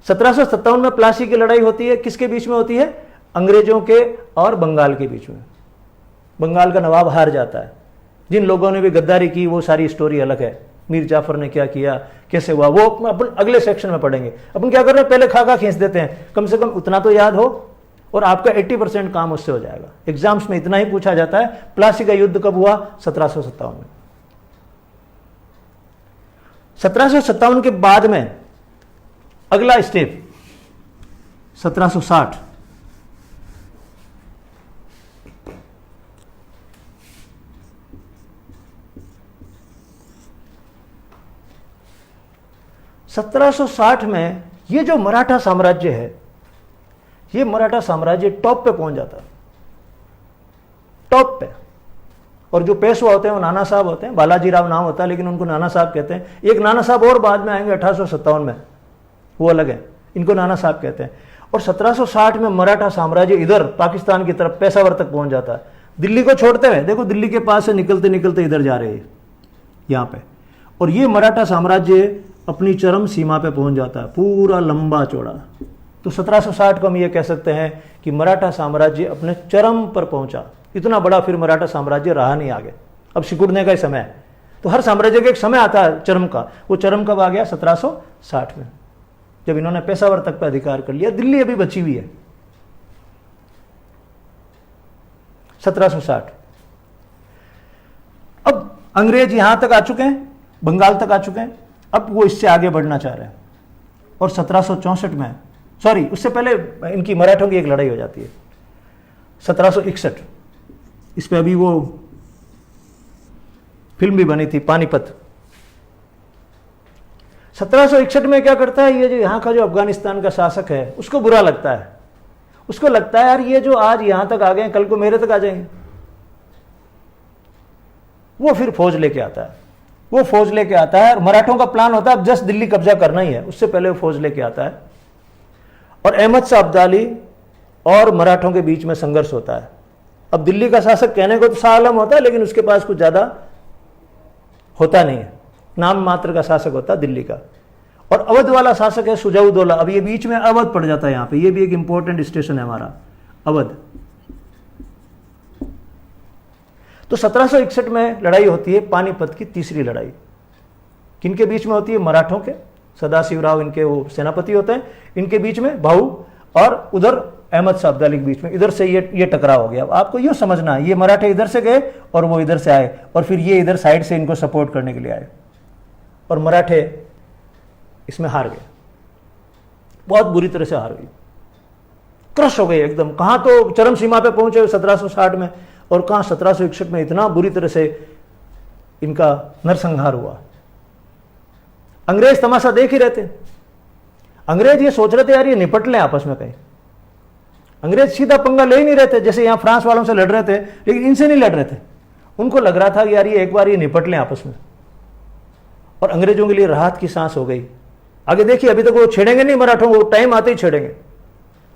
1757 में प्लासी की लड़ाई होती है, किसके बीच में होती है, अंग्रेजों के और बंगाल के बीच में। बंगाल का नवाब हार जाता है। जिन लोगों ने भी गद्दारी की वो सारी स्टोरी अलग है, मीर जाफर ने क्या किया, कैसे हुआ, वो अपन अगले सेक्शन में पढ़ेंगे। अपन क्या कर रहे हैं, पहले खाका खींच देते हैं, कम से कम उतना तो याद हो और आपका 80% काम उससे हो जाएगा। एग्जाम्स में इतना ही पूछा जाता है, प्लासी का युद्ध कब हुआ, 1757 में। 1757 के बाद में अगला स्टेप 1760। में ये जो मराठा साम्राज्य है, ये मराठा साम्राज्य टॉप पे पहुंच जाता है, टॉप पे। और जो पेशवा होते हैं वो नाना साहब होते हैं, बालाजी राव नाम होता है लेकिन उनको नाना साहब कहते हैं। एक नाना साहब और बाद में आएंगे 1857 में, वो अलग है, इनको नाना साहब कहते हैं। और 1760 में मराठा साम्राज्य इधर पाकिस्तान की तरफ पेशावर तक पहुंच जाता है। दिल्ली को छोड़ते हुए देखो, दिल्ली के पास से निकलते निकलते इधर जा रहे हैं यहां पे। और ये मराठा साम्राज्य अपनी चरम सीमा पे पहुंच जाता है, पूरा लंबा चौड़ा। तो 1760 को हम ये कह सकते हैं कि मराठा साम्राज्य अपने चरम पर पहुंचा। इतना बड़ा फिर मराठा साम्राज्य रहा नहीं आगे, अब सिकुड़ने का ही समय है। तो हर साम्राज्य का एक समय आता है चरम का। वो चरम कब आ गया, 1760 में, जब इन्होंने पेशावर तक पर अधिकार कर लिया। दिल्ली अभी बची हुई है। 1760। अब अंग्रेज यहां तक आ चुके हैं, बंगाल तक आ चुके हैं। अब वो इससे आगे बढ़ना चाह रहे हैं और 1764 में, सॉरी उससे पहले इनकी मराठों की एक लड़ाई हो जाती है 1761। इस पे अभी वो फिल्म भी बनी थी, पानीपत। 1761 में क्या करता है, ये जो यहां का जो अफगानिस्तान का शासक है उसको बुरा लगता है। उसको लगता है यार ये जो आज यहां तक आ गए कल को मेरे तक आ जाएंगे। वो फिर फौज लेके आता है। वो फौज लेके आता है और मराठों का प्लान होता है अब जस्ट दिल्ली कब्जा करना ही है, उससे पहले वो फौज लेके आता है। और अहमद शाह अब्दाली और मराठों के बीच में संघर्ष होता है। अब दिल्ली का शासक कहने को तो शाह आलम होता है लेकिन उसके पास कुछ ज्यादा होता नहीं है, नाम मात्र का शासक होता है दिल्ली का। और अवध वाला शासक है सुजाउद्दौला। अब ये बीच में अवध पड़ जाता है, यहां पे ये भी एक इंपॉर्टेंट स्टेशन है हमारा, अवध। तो 1761 में लड़ाई होती है पानीपत की तीसरी लड़ाई। किनके बीच में होती है? मराठों के, सदाशिवराव इनके वो सेनापति होते हैं, इनके बीच में भाऊ, और उधर अहमद शाह अब्दाली के बीच में, इधर से ये टकराव हो गया। अब आपको ये समझना है, ये मराठे इधर से गए और वो इधर से आए, और फिर ये इधर साइड से इनको सपोर्ट करने के लिए आए, और मराठे इसमें हार गए, बहुत बुरी तरह से हार गए, क्रश हो गए एकदम। कहां तो चरम सीमा पे पहुंचे 1760 में, और कहां 1761 में इतना बुरी तरह से इनका नरसंहार हुआ। अंग्रेज तमाशा देख ही रहते। अंग्रेज ये सोच रहे थे यार ये निपट लें आपस में कहीं। अंग्रेज सीधा पंगा ले ही नहीं रहे थे, जैसे यहां फ्रांस वालों से लड़ रहे थे, लेकिन इनसे नहीं लड़ रहे थे। उनको लग रहा था कि यार ये एक बार ये निपट लें आपस में, और अंग्रेजों के लिए राहत की सांस हो गई। आगे देखिए, अभी तक वो छेड़ेंगे नहीं मराठों को, टाइम आते ही छेड़ेंगे।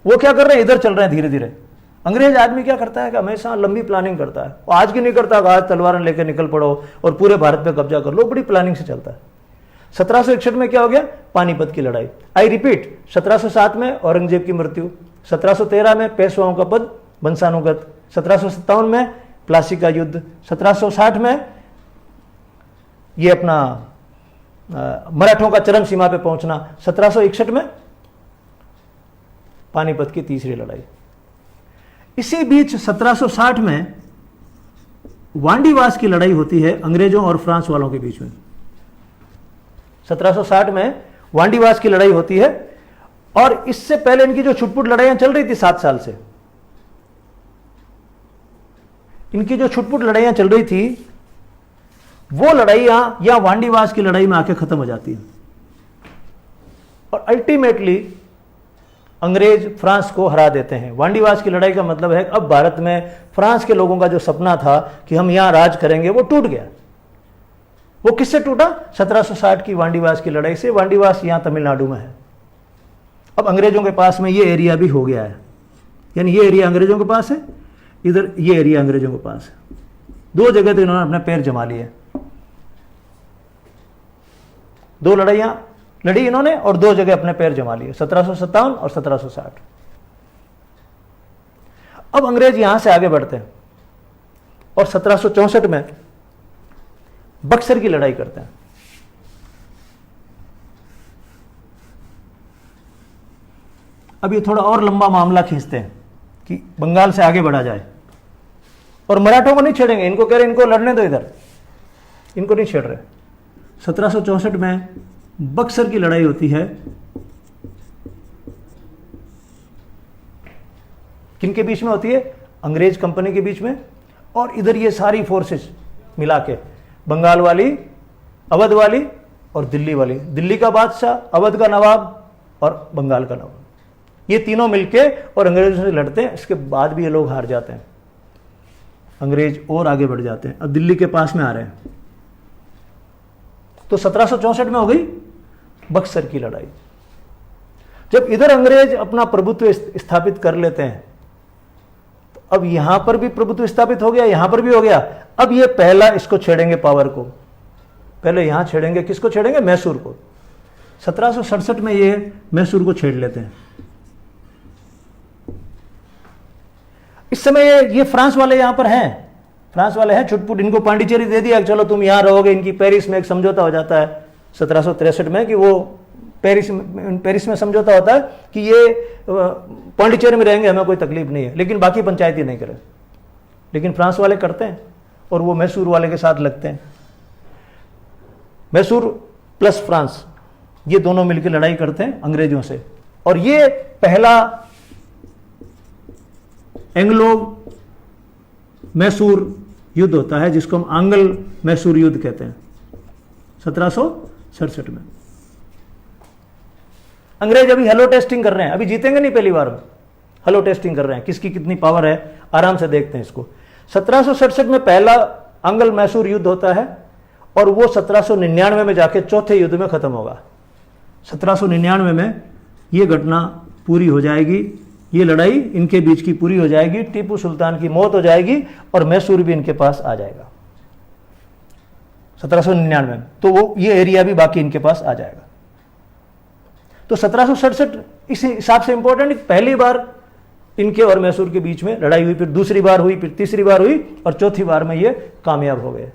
वो क्या कर रहे हैं? इधर चल रहे हैं धीरे धीरे। अंग्रेज आदमी क्या करता है कि हमेशा लंबी प्लानिंग करता है। वो आज की नहीं करता, आज तलवार लेकर निकल पड़ो और पूरे भारत पे कब्जा कर लो, बड़ी प्लानिंग से चलता है। 1761 में क्या हो गया? पानीपत की लड़ाई। आई रिपीट, 1707 में औरंगजेब की मृत्यु, 1713 में पेशवाओं का पद वंशानुगत, 1757 में प्लासी का युद्ध, 1760 में ये अपना मराठों का चरम सीमा पे पहुंचना, 1761 में पानीपत की तीसरी लड़ाई। इसी बीच 1760 में वांडीवास की लड़ाई होती है अंग्रेजों और फ्रांस वालों के बीच में। 1760 में वांडीवास की लड़ाई होती है, और इससे पहले इनकी जो छुटपुट लड़ाइयां चल रही थी 7 साल से, इनकी जो छुटपुट लड़ाइयां चल रही थी, वो लड़ाइयां या वांडीवास की लड़ाई में आके खत्म हो जाती हैं, और अल्टीमेटली अंग्रेज फ्रांस को हरा देते हैं। वांडीवास की लड़ाई का मतलब है अब भारत में फ्रांस के लोगों का जो सपना था कि हम यहां राज करेंगे, वो टूट गया। वो किससे टूटा? 1760 की वांडीवास की लड़ाई से। वांडीवास यहां तमिलनाडु में है। अब अंग्रेजों के पास में ये एरिया भी हो गया है, यानी ये एरिया अंग्रेजों के पास है, इधर ये एरिया अंग्रेजों के पास है। 2 जगह तो इन्होंने अपने पैर जमा लिए। 2 लड़ाइयां लड़ी इन्होंने और 2 जगह अपने पैर जमा लिए, 1757 और 1760। अब अंग्रेज यहां से आगे बढ़ते हैं और 1764 में बक्सर की लड़ाई करते हैं। अब ये थोड़ा और लंबा मामला खींचते हैं कि बंगाल से आगे बढ़ा जाए, और मराठों को नहीं छेड़ेंगे, इनको कह रहे इनको लड़ने दो, इधर इनको नहीं छेड़ रहे। 1764 में बक्सर की लड़ाई होती है। किनके बीच में होती है? अंग्रेज कंपनी के बीच में, और इधर ये सारी फोर्सेस मिला के, बंगाल वाली, अवध वाली और दिल्ली वाली। दिल्ली का बादशाह, अवध का नवाब और बंगाल का नवाब, ये तीनों मिलके और अंग्रेजों से लड़ते हैं। इसके बाद भी ये लोग हार जाते हैं। अंग्रेज और आगे बढ़ जाते हैं, अब दिल्ली के पास में आ रहे हैं। तो 1764 में हो गई बक्सर की लड़ाई। जब इधर अंग्रेज अपना प्रभुत्व स्थापित कर लेते हैं, तो अब यहां पर भी प्रभुत्व स्थापित हो गया, यहां पर भी हो गया। अब ये पहला इसको छेड़ेंगे, पावर को पहले यहां छेड़ेंगे। किसको छेड़ेंगे? मैसूर को। 1767 में ये मैसूर को छेड़ लेते हैं। इस समय ये फ्रांस वाले यहां पर हैं, फ्रांस वाले हैं छुटपुट, इनको पांडिचेरी दे दिया, चलो तुम यहां रहोगे। इनकी पेरिस में एक समझौता हो जाता है 1763 में कि वो पेरिस में समझौता होता है कि ये पांडिचेरी में रहेंगे, हमें कोई तकलीफ नहीं है, लेकिन बाकी पंचायती नहीं करें। लेकिन फ्रांस वाले करते हैं और वो मैसूर वाले के साथ लगते हैं। मैसूर प्लस फ्रांस, ये दोनों मिलकर लड़ाई करते हैं अंग्रेजों से, और ये पहला एंग्लो मैसूर युद्ध होता है, जिसको हम आंग्ल मैसूर युद्ध कहते हैं। 1767 में अंग्रेज अभी हेलो टेस्टिंग कर रहे हैं, अभी जीतेंगे नहीं पहली बार में, हेलो टेस्टिंग कर रहे हैं किसकी कितनी पावर है, आराम से देखते हैं इसको। 1767 में पहला आंग्ल मैसूर युद्ध होता है, और वो 1799 में जाके चौथे युद्ध में खत्म होगा। 1799 में ये घटना पूरी हो जाएगी, ये लड़ाई इनके बीच की पूरी हो जाएगी, टीपू सुल्तान की मौत हो जाएगी और मैसूर भी इनके पास आ जाएगा 1799 में। तो वो ये एरिया भी बाकी इनके पास आ जाएगा। तो 1767 इस हिसाब से इंपॉर्टेंट, पहली बार इनके और मैसूर के बीच में लड़ाई हुई, फिर दूसरी बार हुई, फिर तीसरी बार हुई और चौथी बार में ये कामयाब हो गए।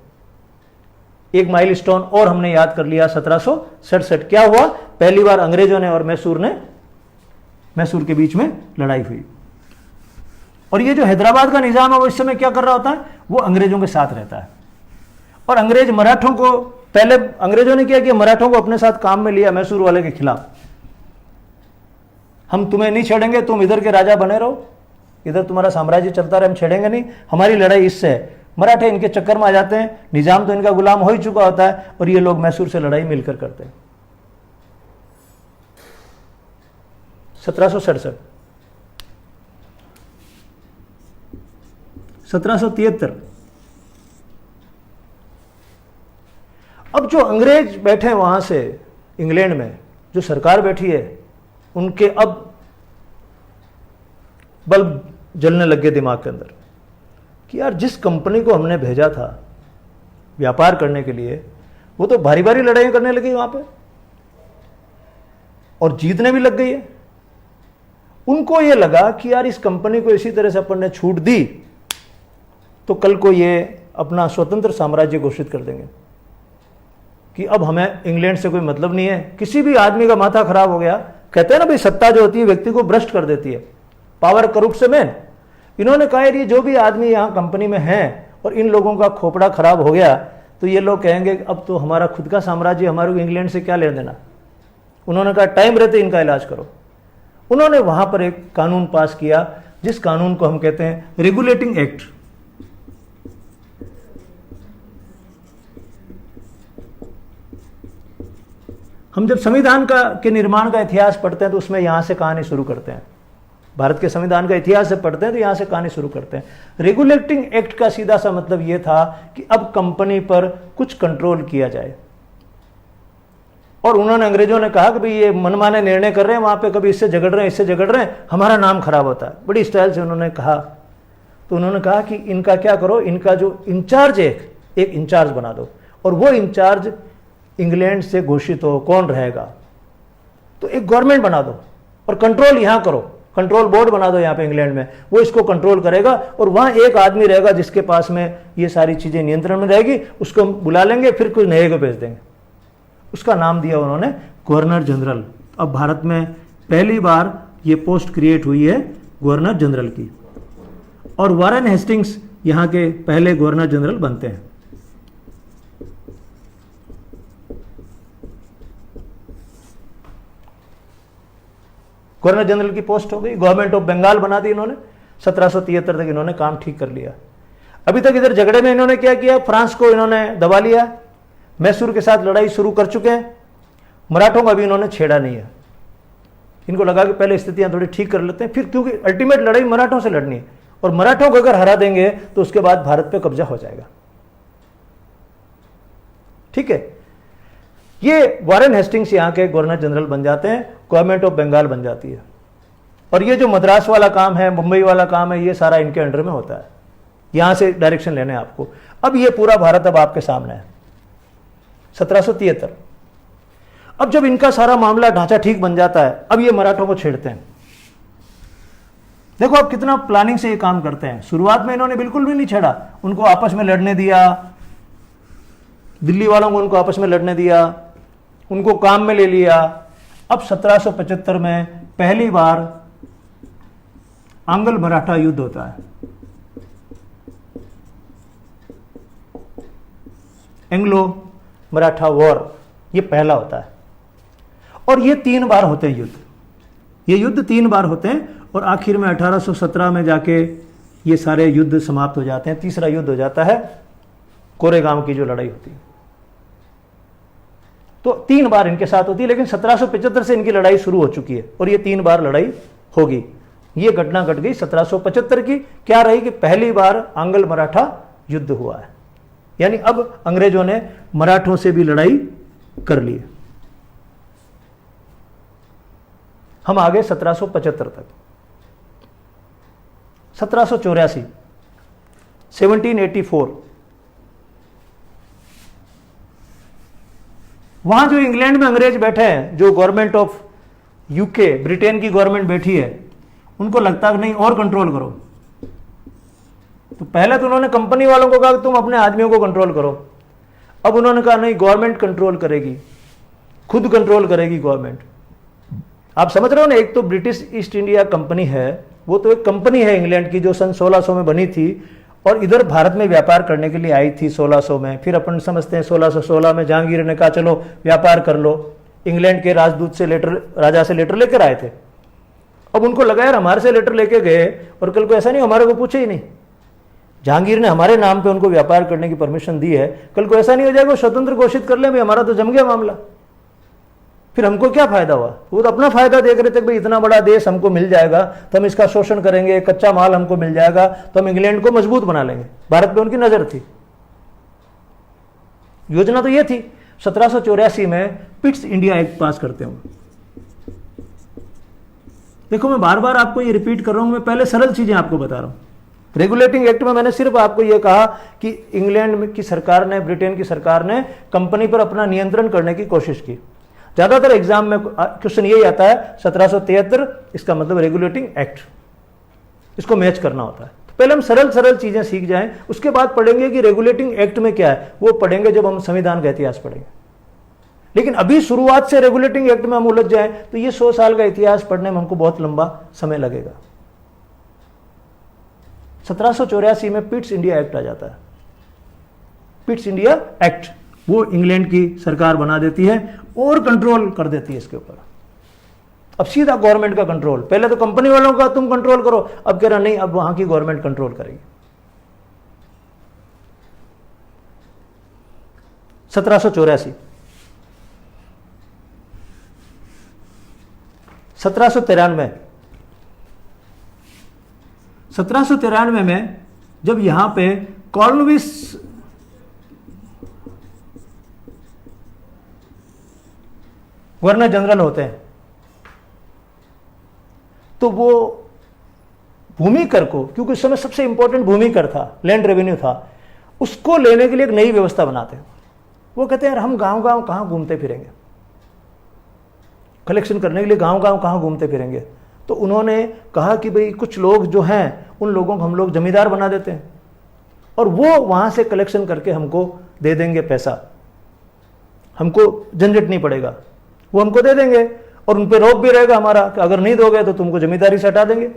एक माइलस्टोन और हमने याद कर लिया, 1767 क्या हुआ? पहली बार अंग्रेजों ने और मैसूर के बीच में लड़ाई हुई। और ये जो हैदराबाद का निजाम है वो इस समय क्या कर रहा होता है? वो अंग्रेजों के साथ रहता है। और अंग्रेज मराठों को, पहले अंग्रेजों ने क्या किया, मराठों को अपने साथ काम में लिया मैसूर वाले के खिलाफ। हम तुम्हें नहीं छेड़ेंगे, तुम इधर के राजा बने रहो, इधर तुम्हारा साम्राज्य चलता रहे, हम छेड़ेंगे नहीं, हमारी लड़ाई इससे है। मराठे इनके चक्कर में आ जाते हैं, निजाम तो इनका गुलाम हो ही चुका होता है और ये लोग मैसूर से लड़ाई मिलकर करते हैं। 1767, 1773। अब जो अंग्रेज बैठे हैं वहां से इंग्लैंड में, जो सरकार बैठी है, उनके अब बल्ब जलने लग गए दिमाग के अंदर कि यार जिस कंपनी को हमने भेजा था व्यापार करने के लिए, वो तो भारी भारी लड़ाइयां करने लगी वहां पे और जीतने भी लग गई है। उनको ये लगा कि यार इस कंपनी को इसी तरह से अपन ने छूट दी तो कल को ये अपना स्वतंत्र साम्राज्य घोषित कर देंगे कि अब हमें इंग्लैंड से कोई मतलब नहीं है। किसी भी आदमी का माथा खराब हो गया, कहते हैं ना भाई, सत्ता जो होती है व्यक्ति को भ्रष्ट कर देती है, पावर करप्ट से मैन। इन्होंने कहा ये जो भी आदमी यहाँ कंपनी में है और इन लोगों का खोपड़ा खराब हो गया तो ये लोग कहेंगे अब तो हमारा खुद का साम्राज्य, हमारे को इंग्लैंड से क्या लेना देना। उन्होंने कहा टाइम रहते इनका इलाज करो। उन्होंने वहां पर एक कानून पास किया जिस कानून को हम कहते हैं रेगुलेटिंग एक्ट। हम जब संविधान के निर्माण का इतिहास पढ़ते हैं तो उसमें यहां से कहानी शुरू करते हैं। भारत के संविधान का इतिहास से पढ़ते हैं तो यहां से कहानी शुरू करते हैं। रेगुलेटिंग एक्ट का सीधा सा मतलब यह था कि अब कंपनी पर कुछ कंट्रोल किया जाए। और उन्होंने, अंग्रेजों ने कहा कि भाई ये मनमाने निर्णय कर रहे हैं वहां पे, कभी इससे झगड़ रहे हैं, इससे झगड़ रहे हैं, हमारा नाम खराब होता है। बड़ी स्टाइल से उन्होंने कहा। तो उन्होंने कहा कि इनका क्या करो, इनका जो इंचार्ज है एक इंचार्ज बना दो और वो इंचार्ज इंग्लैंड से घोषित हो। कौन रहेगा? तो एक गवर्नमेंट बना दो और कंट्रोल यहां करो, कंट्रोल बोर्ड बना दो यहां पे इंग्लैंड में, वो इसको कंट्रोल करेगा और वहां एक आदमी रहेगा जिसके पास में ये सारी चीजें नियंत्रण में रहेगी। उसको बुला लेंगे, फिर कुछ नए को भेज देंगे। उसका नाम दिया उन्होंने गवर्नर जनरल। अब भारत में पहली बार ये पोस्ट क्रिएट हुई है गवर्नर जनरल की और वारेन हेस्टिंग्स यहां के पहले गवर्नर जनरल बनते हैं। गवर्नर जनरल की पोस्ट हो गई, गवर्नमेंट ऑफ बंगाल बना दी इन्होंने। 1773 तक इन्होंने काम ठीक कर लिया। अभी तक इधर झगड़े में इन्होंने क्या किया, फ्रांस को इन्होंने दबा लिया, मैसूर के साथ लड़ाई शुरू कर चुके हैं, मराठों को अभी इन्होंने छेड़ा नहीं है। इनको लगा कि पहले स्थितियां थोड़ी ठीक कर लेते हैं, फिर क्योंकि अल्टीमेट लड़ाई मराठों से लड़नी है और मराठों को अगर हरा देंगे तो उसके बाद भारत पे कब्जा हो जाएगा। ठीक है, ये वारेन हेस्टिंग्स यहां के गवर्नर जनरल बन जाते हैं, गवर्नमेंट ऑफ बंगाल बन जाती है। और ये जो मद्रास वाला काम है, मुंबई वाला काम है, ये सारा इनके अंडर में होता है। यहां से डायरेक्शन लेने आपको। अब ये पूरा भारत अब आपके सामने है। 1773। अब जब इनका सारा मामला ढांचा ठीक बन जाता है, अब ये मराठों को छेड़ते हैं। देखो अब कितना प्लानिंग से ये काम करते हैं। शुरुआत में इन्होंने बिल्कुल भी नहीं छेड़ा, उनको आपस में लड़ने दिया, दिल्ली वालों को उनको आपस में लड़ने दिया, उनको काम में ले लिया। अब 1775 में पहली बार आंग्ल मराठा युद्ध होता है। एंग्लो मराठा वॉर, ये पहला होता है और ये 3 बार होते हैं युद्ध। ये युद्ध 3 बार होते हैं और आखिर में 1817 में जाके ये सारे युद्ध समाप्त हो जाते हैं। तीसरा युद्ध हो जाता है कोरेगांव की जो लड़ाई होती है। तो 3 बार इनके साथ होती है, लेकिन 1775 से इनकी लड़ाई शुरू हो चुकी है और ये 3 बार लड़ाई होगी। ये घटना घट गई 1775 की। क्या रही कि पहली बार आंग्ल मराठा युद्ध हुआ है, यानी अब अंग्रेजों ने मराठों से भी लड़ाई कर ली। हम आगे 1775 तक। 1784, 1784, वहां जो इंग्लैंड में अंग्रेज बैठे हैं, जो गवर्नमेंट ऑफ यूके, ब्रिटेन की गवर्नमेंट बैठी है, उनको लगता कि नहीं और कंट्रोल करो। तो पहले तो उन्होंने कंपनी वालों को कहा कि तुम अपने आदमियों को कंट्रोल करो, अब उन्होंने कहा नहीं गवर्नमेंट कंट्रोल करेगी, खुद कंट्रोल करेगी गवर्नमेंट। आप समझ रहे हो ना, एक तो ब्रिटिश ईस्ट इंडिया कंपनी है, वो तो एक कंपनी है इंग्लैंड की जो सन 1600 में बनी थी और इधर भारत में व्यापार करने के लिए आई थी 1600 में। फिर अपन समझते हैं 1616 में जहांगीर ने कहा चलो व्यापार कर लो, इंग्लैंड के राजदूत से लेटर, राजा से लेटर लेकर आए थे। अब उनको लगा यार हमारे से लेटर लेके गए और कल को ऐसा नहीं हमारे को पूछे ही नहीं, जहांगीर ने हमारे नाम पे उनको व्यापार करने की परमिशन दी है, कल को ऐसा नहीं हो जाएगा स्वतंत्र घोषित कर ले भाई हमारा तो जम गया मामला, फिर हमको क्या फायदा हुआ। वो तो अपना फायदा देख रहे थे भाई इतना बड़ा देश हमको मिल जाएगा तो हम इसका शोषण करेंगे, कच्चा माल हमको मिल जाएगा तो हम इंग्लैंड को मजबूत बना लेंगे। भारत पे उनकी नजर थी, योजना तो ये थी। 1784 में पिट्स इंडिया एक्ट पास करते हैं। देखो मैं बार बार आपको ये रिपीट कर रहा हूं, मैं पहले सरल चीजें आपको बता रहा हूं। रेगुलेटिंग एक्ट में मैंने सिर्फ आपको यह कहा कि इंग्लैंड की सरकार ने, ब्रिटेन की सरकार ने कंपनी पर अपना नियंत्रण करने की कोशिश की। ज्यादातर एग्जाम में क्वेश्चन यही आता है 1773, इसका मतलब रेगुलेटिंग एक्ट, इसको मैच करना होता है। तो पहले हम सरल सरल चीजें सीख जाएं, उसके बाद पढ़ेंगे कि रेगुलेटिंग एक्ट में क्या है, वो पढ़ेंगे जब हम संविधान का इतिहास पढ़ेंगे। लेकिन अभी शुरुआत से रेगुलेटिंग एक्ट में हम उलझ जाएं तो ये 100 साल का इतिहास पढ़ने में हमको बहुत लंबा समय लगेगा। 1784 में पिट्स इंडिया एक्ट आ जाता है। पिट्स इंडिया एक्ट वो इंग्लैंड की सरकार बना देती है और कंट्रोल कर देती है इसके ऊपर। अब सीधा गवर्नमेंट का कंट्रोल, पहले तो कंपनी वालों का तुम कंट्रोल करो, अब कह रहा नहीं अब वहां की गवर्नमेंट कंट्रोल करेगी। 1784 1793 में जब यहां पे कॉर्नवालिस गवर्नर जनरल होते हैं तो वो भूमि कर को, क्योंकि उस समय सबसे इंपॉर्टेंट भूमि कर था, लैंड रेवेन्यू था, उसको लेने के लिए एक नई व्यवस्था बनाते हैं। वो कहते हैं यार हम गांव गांव कहां घूमते फिरेंगे, कलेक्शन करने के लिए गांव गांव कहां घूमते फिरेंगे। तो उन्होंने कहा कि भाई कुछ लोग जो हैं उन लोगों को हम लोग जमींदार बना देते हैं और वो वहां से कलेक्शन करके हमको दे देंगे पैसा, हमको झंझट नहीं पड़ेगा, वो हमको दे देंगे और उन पे रोक भी रहेगा हमारा कि अगर नहीं दोगे तो तुमको जमींदारी से हटा देंगे।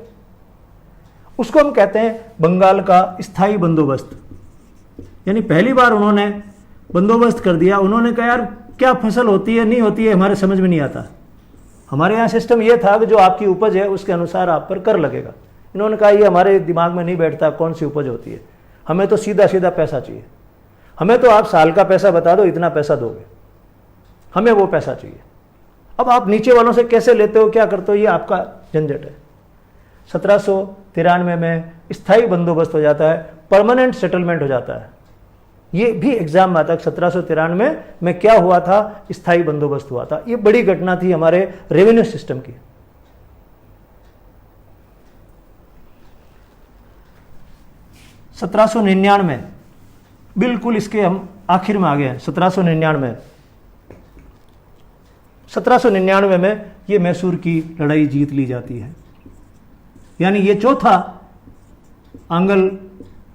उसको हम कहते हैं बंगाल का स्थायी बंदोबस्त। यानी पहली बार उन्होंने बंदोबस्त कर दिया। उन्होंने कहा यार क्या फसल होती है नहीं होती है हमारे समझ में नहीं आता, हमारे यहाँ सिस्टम ये था कि जो आपकी उपज है उसके अनुसार आप पर कर लगेगा। इन्होंने कहा ये हमारे दिमाग में नहीं बैठता कौन सी उपज होती है, हमें तो सीधा सीधा पैसा चाहिए, हमें तो आप साल का पैसा बता दो इतना पैसा दोगे, हमें वो पैसा चाहिए। अब आप नीचे वालों से कैसे लेते हो क्या करते हो ये आपका झंझट है। 1793 में स्थायी बंदोबस्त हो जाता है, परमानेंट सेटलमेंट हो जाता है। ये भी एग्जाम में आता है 1793 में क्या हुआ था, स्थायी बंदोबस्त हुआ था। ये बड़ी घटना थी हमारे रेवेन्यू सिस्टम की। 1799 बिल्कुल इसके हम आखिर में आ गए हैं। 1799 में ये मैसूर की लड़ाई जीत ली जाती है। यानी ये चौथा आंग्ल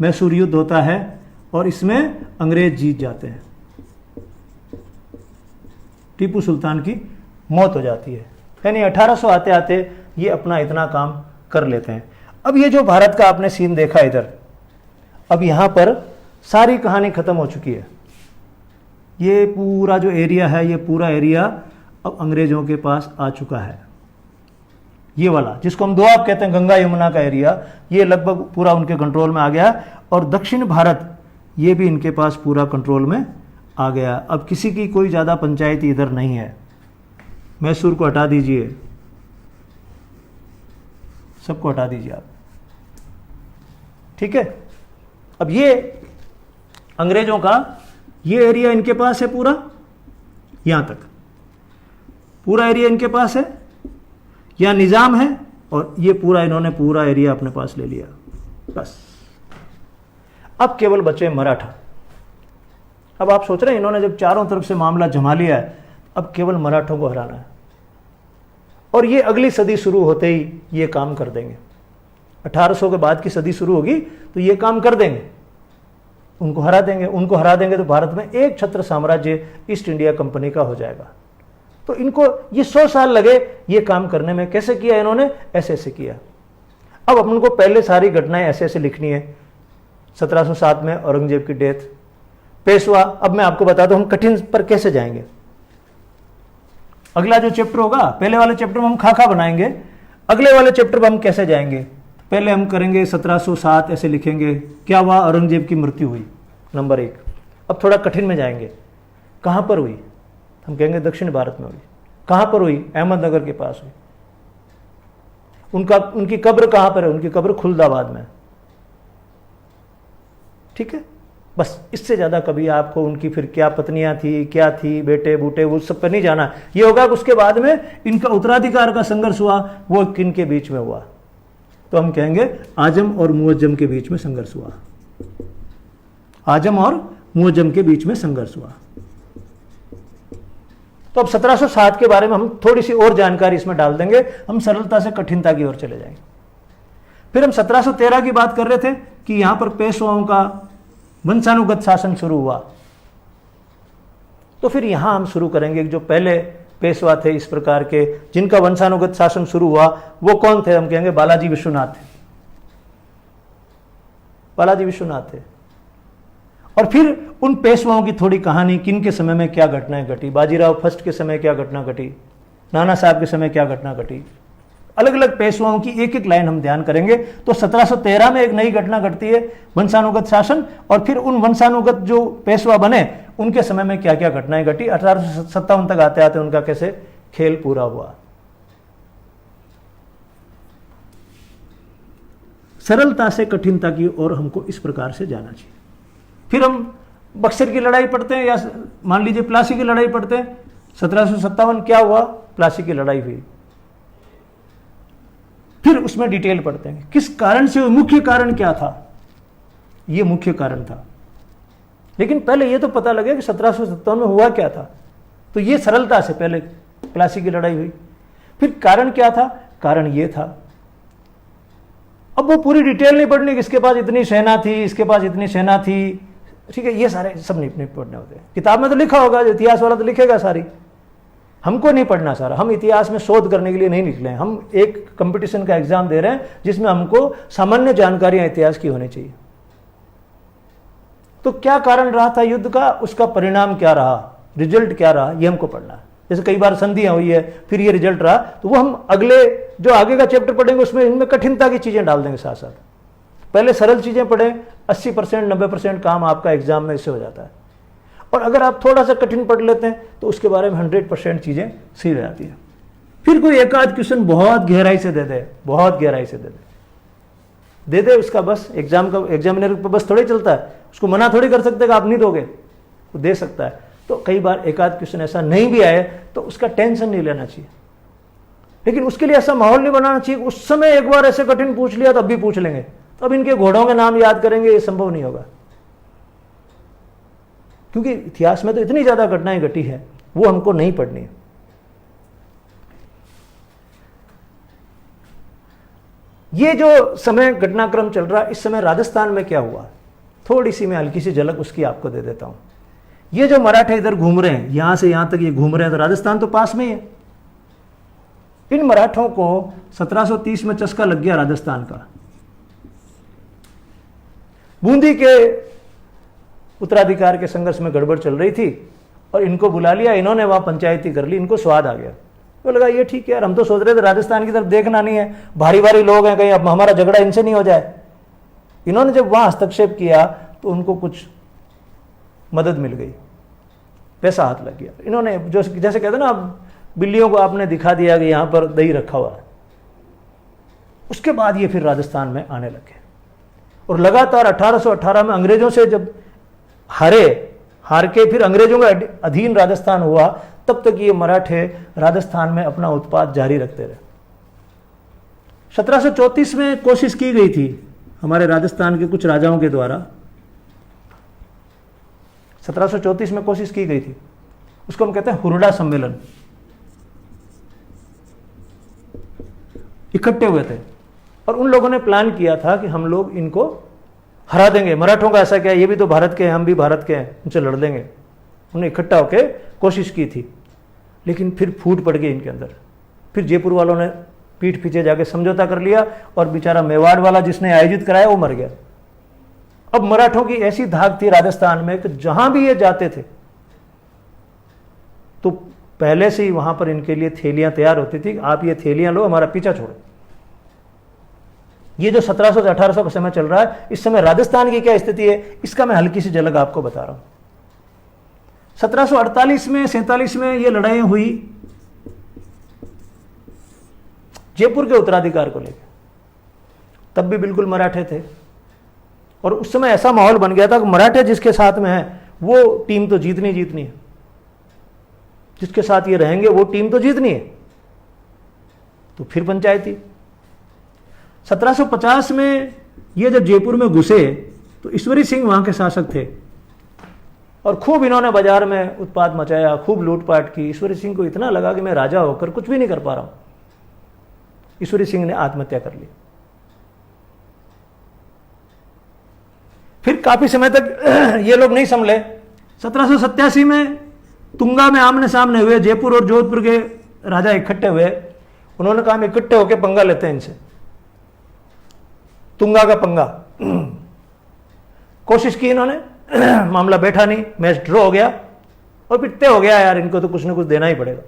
मैसूर युद्ध होता है और इसमें अंग्रेज जीत जाते हैं, टीपू सुल्तान की मौत हो जाती है। यानी 1800 आते आते ये अपना इतना काम कर लेते हैं। अब ये जो भारत का आपने सीन देखा इधर, अब यहां पर सारी कहानी खत्म हो चुकी है। ये पूरा जो एरिया है, ये पूरा एरिया अब अंग्रेजों के पास आ चुका है। ये वाला जिसको हम दोआब कहते हैं, गंगा यमुना का एरिया, ये लगभग पूरा उनके कंट्रोल में आ गया। और दक्षिण भारत ये भी इनके पास पूरा कंट्रोल में आ गया। अब किसी की कोई ज़्यादा पंचायती इधर नहीं है। मैसूर को हटा दीजिए, सबको हटा दीजिए आप, ठीक है। अब ये अंग्रेजों का ये एरिया इनके पास है, पूरा यहां तक पूरा एरिया इनके पास है, यहां निजाम है और ये पूरा इन्होंने पूरा एरिया अपने पास ले लिया बस। अब केवल बचे मराठा। अब आप सोच रहे हैं इन्होंने जब चारों तरफ से मामला जमा लिया है, अब केवल मराठों को हराना है। और ये अगली सदी शुरू होते ही ये काम कर देंगे। 1800 के बाद की सदी शुरू होगी तो ये काम कर देंगे, उनको हरा देंगे। उनको हरा देंगे तो भारत में एक छत्र साम्राज्य ईस्ट इंडिया कंपनी का हो जाएगा। तो इनको ये 100 साल लगे ये काम करने में। कैसे किया इन्होंने? ऐसे ऐसे किया। अब अपन को पहले सारी घटनाएं ऐसे ऐसे लिखनी है। 1707 में औरंगजेब की डेथ, पेशवा। अब मैं आपको बताता हूं हम कठिन पर कैसे जाएंगे। अगला जो चैप्टर होगा, पहले वाले चैप्टर में हम खाका बनाएंगे, अगले वाले चैप्टर में हम कैसे जाएंगे। पहले हम करेंगे 1707 ऐसे लिखेंगे, क्या हुआ? औरंगजेब की मृत्यु हुई, नंबर 1। अब थोड़ा कठिन में जाएंगे, कहां पर हुई? हम कहेंगे दक्षिण भारत में हुई। कहां पर हुई? अहमदनगर के पास हुई। उनकी कब्र कहां पर है? उनकी कब्र खुलदाबाद में। ठीक है, बस इससे ज्यादा कभी आपको उनकी फिर क्या पत्नियां थी, क्या थी, बेटे बूटे, वो सब पर नहीं जाना। ये होगा कि उसके बाद में इनका उत्तराधिकार का संघर्ष हुआ, वो किन के बीच में हुआ? तो हम कहेंगे आजम और मुअज्जम के बीच में संघर्ष हुआ। आजम और मुअज्जम के बीच में संघर्ष हुआ। तो अब 1707 के बारे में हम थोड़ी सी और जानकारी इसमें डाल देंगे, हम सरलता से कठिनता की ओर चले जाएंगे। फिर हम 1713 की बात कर रहे थे कि यहां पर पेशवाओं का वंशानुगत शासन शुरू हुआ। तो फिर यहां हम शुरू करेंगे जो पहले पेशवा थे इस प्रकार के, जिनका वंशानुगत शासन शुरू हुआ, वो कौन थे? हम कहेंगे बालाजी विश्वनाथ थे। बालाजी विश्वनाथ थे। और फिर उन पेशवाओं की थोड़ी कहानी, किन के समय में क्या घटनाएं घटी, बाजीराव फर्स्ट के समय क्या घटना घटी, नाना साहब के समय क्या घटना घटी, अलग अलग पेशवाओं की एक एक लाइन हम ध्यान करेंगे। तो 1713 में एक नई घटना घटती है, वंशानुगत शासन, और फिर उन वंशानुगत जो पेशवा बने उनके समय में क्या क्या घटनाएं घटी। 1857 तक आते आते उनका कैसे खेल पूरा हुआ। सरलता से कठिनता की ओर हमको इस प्रकार से जाना चाहिए। फिर हम बक्सर की लड़ाई पढ़ते हैं, या मान लीजिए प्लासी की लड़ाई पढ़ते हैं। 1757 क्या हुआ? प्लासी की लड़ाई हुई। फिर उसमें डिटेल पढ़ते हैं किस कारण से, मुख्य कारण क्या था। यह मुख्य कारण था, लेकिन पहले यह तो पता लगे कि 1757 में हुआ क्या था। तो यह सरलता से पहले प्लासी की लड़ाई हुई। फिर कारण क्या था? कारण यह था। अब वो पूरी डिटेल नहीं पढ़नी, किसके पास इतनी सेना थी, इसके पास इतनी सेना थी, ठीक है, ये सारे सब नहीं पढ़ने होते। किताब में तो लिखा होगा, इतिहास वाला तो लिखेगा सारी, हमको नहीं पढ़ना सारा। हम इतिहास में शोध करने के लिए नहीं निकले हैं, हम एक कंपटीशन का एग्जाम दे रहे हैं जिसमें हमको सामान्य जानकारियां इतिहास की होनी चाहिए। तो क्या कारण रहा था युद्ध का, उसका परिणाम क्या रहा, रिजल्ट क्या रहा, ये हमको पढ़ना है। जैसे कई बार संधियां हुई है, फिर ये रिजल्ट रहा, तो वो हम अगले जो आगे का चैप्टर पढ़ेंगे उसमें इनमें कठिनता की चीजें डाल देंगे साथ साथ। पहले सरल चीजें पढ़ें, 80% 90% काम आपका एग्जाम में इससे हो जाता है। और अगर आप थोड़ा सा कठिन पढ़ लेते हैं तो उसके बारे में 100% चीजें सही हो जाती है। फिर कोई एक आध क्वेश्चन बहुत गहराई से दे दे, बहुत गहराई से दे दे, उसका बस एग्जामिनर पर बस थोड़ी चलता है, उसको मना थोड़ी कर सकते कि आप नहीं दोगे, वो दे सकता है। तो कई बार एक आध क्वेश्चन ऐसा नहीं भी आए तो उसका टेंशन नहीं लेना चाहिए, लेकिन उसके लिए ऐसा माहौल नहीं बनाना चाहिए उस समय एक बार ऐसे कठिन पूछ लिया तो अब भी पूछ लेंगे, तो अब इनके घोड़ों के नाम याद करेंगे, ये संभव नहीं होगा। क्योंकि इतिहास में तो इतनी ज्यादा घटनाएं घटी है, वो हमको नहीं पढ़नी है। ये जो समय घटनाक्रम चल रहा है, इस समय राजस्थान में क्या हुआ, थोड़ी सी मैं हल्की सी झलक उसकी आपको दे देता हूं। ये जो मराठे इधर घूम रहे हैं, यहां से यहां तक ये घूम रहे हैं, तो राजस्थान तो पास में ही है। इन मराठों को 1730 में चस्का लग गया राजस्थान का। बूंदी के उत्तराधिकार के संघर्ष में गड़बड़ चल रही थी और इनको बुला लिया, इन्होंने वहां पंचायती कर ली, इनको स्वाद आ गया। तो लगा ये ठीक है यार, हम तो सोच रहे थे राजस्थान की तरफ देखना नहीं है, भारी भारी लोग हैं, कहीं अब हमारा झगड़ा इनसे नहीं हो जाए। इन्होंने जब वहां हस्तक्षेप किया तो उनको कुछ मदद मिल गई, पैसा हाथ लग गया। इन्होंने जो जैसे कहते ना, अब बिल्लियों को आपने दिखा दिया कि यहां पर दही रखा हुआ है। उसके बाद ये फिर राजस्थान में आने लगे और लगातार 1818 में अंग्रेजों से जब हार के फिर अंग्रेजों का अधीन राजस्थान हुआ, तब तक ये मराठे राजस्थान में अपना उत्पाद जारी रखते रहे। 1734 में कोशिश की गई थी हमारे राजस्थान के कुछ राजाओं के द्वारा, 1734 में कोशिश की गई थी, उसको हम कहते हैं हुरडा सम्मेलन। इकट्ठे हुए थे और उन लोगों ने प्लान किया था कि हम लोग इनको हरा देंगे। मराठों का ऐसा क्या है, ये भी तो भारत के हैं, हम भी भारत के हैं, उनसे लड़ देंगे। उन्होंने इकट्ठा होकर कोशिश की थी, लेकिन फिर फूट पड़ गई इनके अंदर। फिर जयपुर वालों ने पीठ पीछे जाके समझौता कर लिया और बेचारा मेवाड़ वाला जिसने आयोजित कराया वो मर गया। अब मराठों की ऐसी धाक थी राजस्थान में कि जहां भी ये जाते थे तो पहले से ही वहां पर इनके लिए थैलियां तैयार होती थी, आप ये थैलियां लो, हमारा पीछा छोड़ो। ये जो 1700 से 1800 का समय चल रहा है, इस समय राजस्थान की क्या स्थिति है, इसका मैं हल्की सी झलक आपको बता रहा हूं। 1748 में 47 में ये लड़ाई हुई जयपुर के उत्तराधिकार को लेकर। तब भी बिल्कुल मराठे थे और उस समय ऐसा माहौल बन गया था कि मराठे जिसके साथ में है वो टीम तो जीतनी जीतनी है, जिसके साथ ये रहेंगे वो टीम तो जीतनी है। तो फिर पंचायती 1750 में ये जब जयपुर में घुसे तो ईश्वरी सिंह वहां के शासक थे और खूब इन्होंने बाजार में उत्पात मचाया, खूब लूटपाट की। ईश्वरी सिंह को इतना लगा कि मैं राजा होकर कुछ भी नहीं कर पा रहा हूं। ईश्वरी सिंह ने आत्महत्या कर ली। फिर काफी समय तक ये लोग नहीं संभले। 1787 में तुंगा में आमने सामने हुए, जयपुर और जोधपुर के राजा इकट्ठे हुए। उन्होंने कहा हम इकट्ठे होकर पंगा लेते हैं इनसे, तुंगा का पंगा। कोशिश की इन्होंने, मामला बैठा नहीं, मैच ड्रॉ हो गया और फिर तय हो गया यार इनको तो कुछ ना कुछ देना ही पड़ेगा।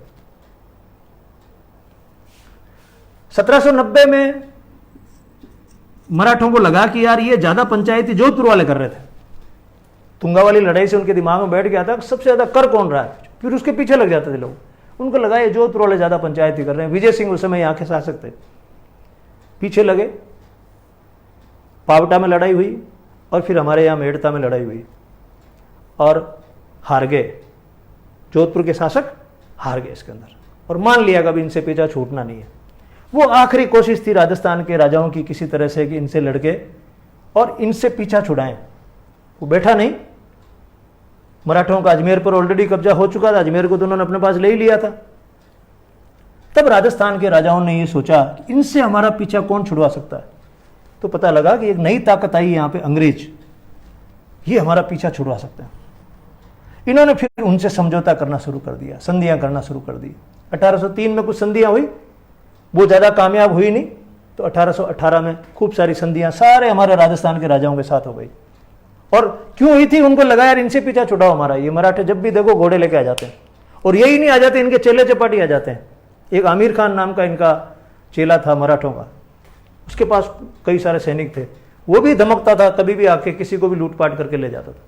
1790 में मराठों को लगा कि यार ये ज्यादा पंचायती जोधपुर वाले कर रहे थे। तुंगा वाली लड़ाई से उनके दिमाग में बैठ गया था सबसे ज्यादा कर कौन रहा है, फिर उसके पीछे लग जाते थे लोग। उनको लगा ये जोधपुर वाले ज्यादा पंचायती कर रहे हैं। विजय सिंह उस समय यहां के शासक थे, पीछे लगे। पावटा में लड़ाई हुई और फिर हमारे यहां मेड़ता में लड़ाई हुई और हार गए। जोधपुर के शासक हार गए इसके अंदर और मान लिया कि अब इनसे पीछा छूटना नहीं है। वो आखिरी कोशिश थी राजस्थान के राजाओं की किसी तरह से कि इनसे लड़के और इनसे पीछा छुड़ाएं। वो बैठा नहीं। मराठों का अजमेर पर ऑलरेडी कब्जा हो चुका था, अजमेर को तो उन्होंने अपने पास ले ही लिया था। तब राजस्थान के राजाओं ने ये सोचा कि इनसे हमारा पीछा कौन छुड़वा सकता है। तो पता लगा कि एक नई ताकत आई यहां पे, अंग्रेज, ये हमारा पीछा छुड़वा सकते हैं। इन्होंने फिर उनसे समझौता करना शुरू कर दिया, संधियां करना शुरू कर दी। 1803 में कुछ संधियां हुई, वो ज्यादा कामयाब हुई नहीं, तो 1818 में खूब सारी संधियां सारे हमारे राजस्थान के राजाओं के साथ हो गई। और क्यों हुई थी, उनको लगा यार इनसे पीछा छुड़ाओ हमारा। ये मराठे जब भी देखो घोड़े लेके आ जाते हैं और यही नहीं आ जाते, इनके चेले चपाटी आ जाते हैं। एक आमिर खान नाम का इनका चेला था मराठों का, उसके पास कई सारे सैनिक थे, वो भी धमकता था, कभी भी आके किसी को भी लूटपाट करके ले जाता था।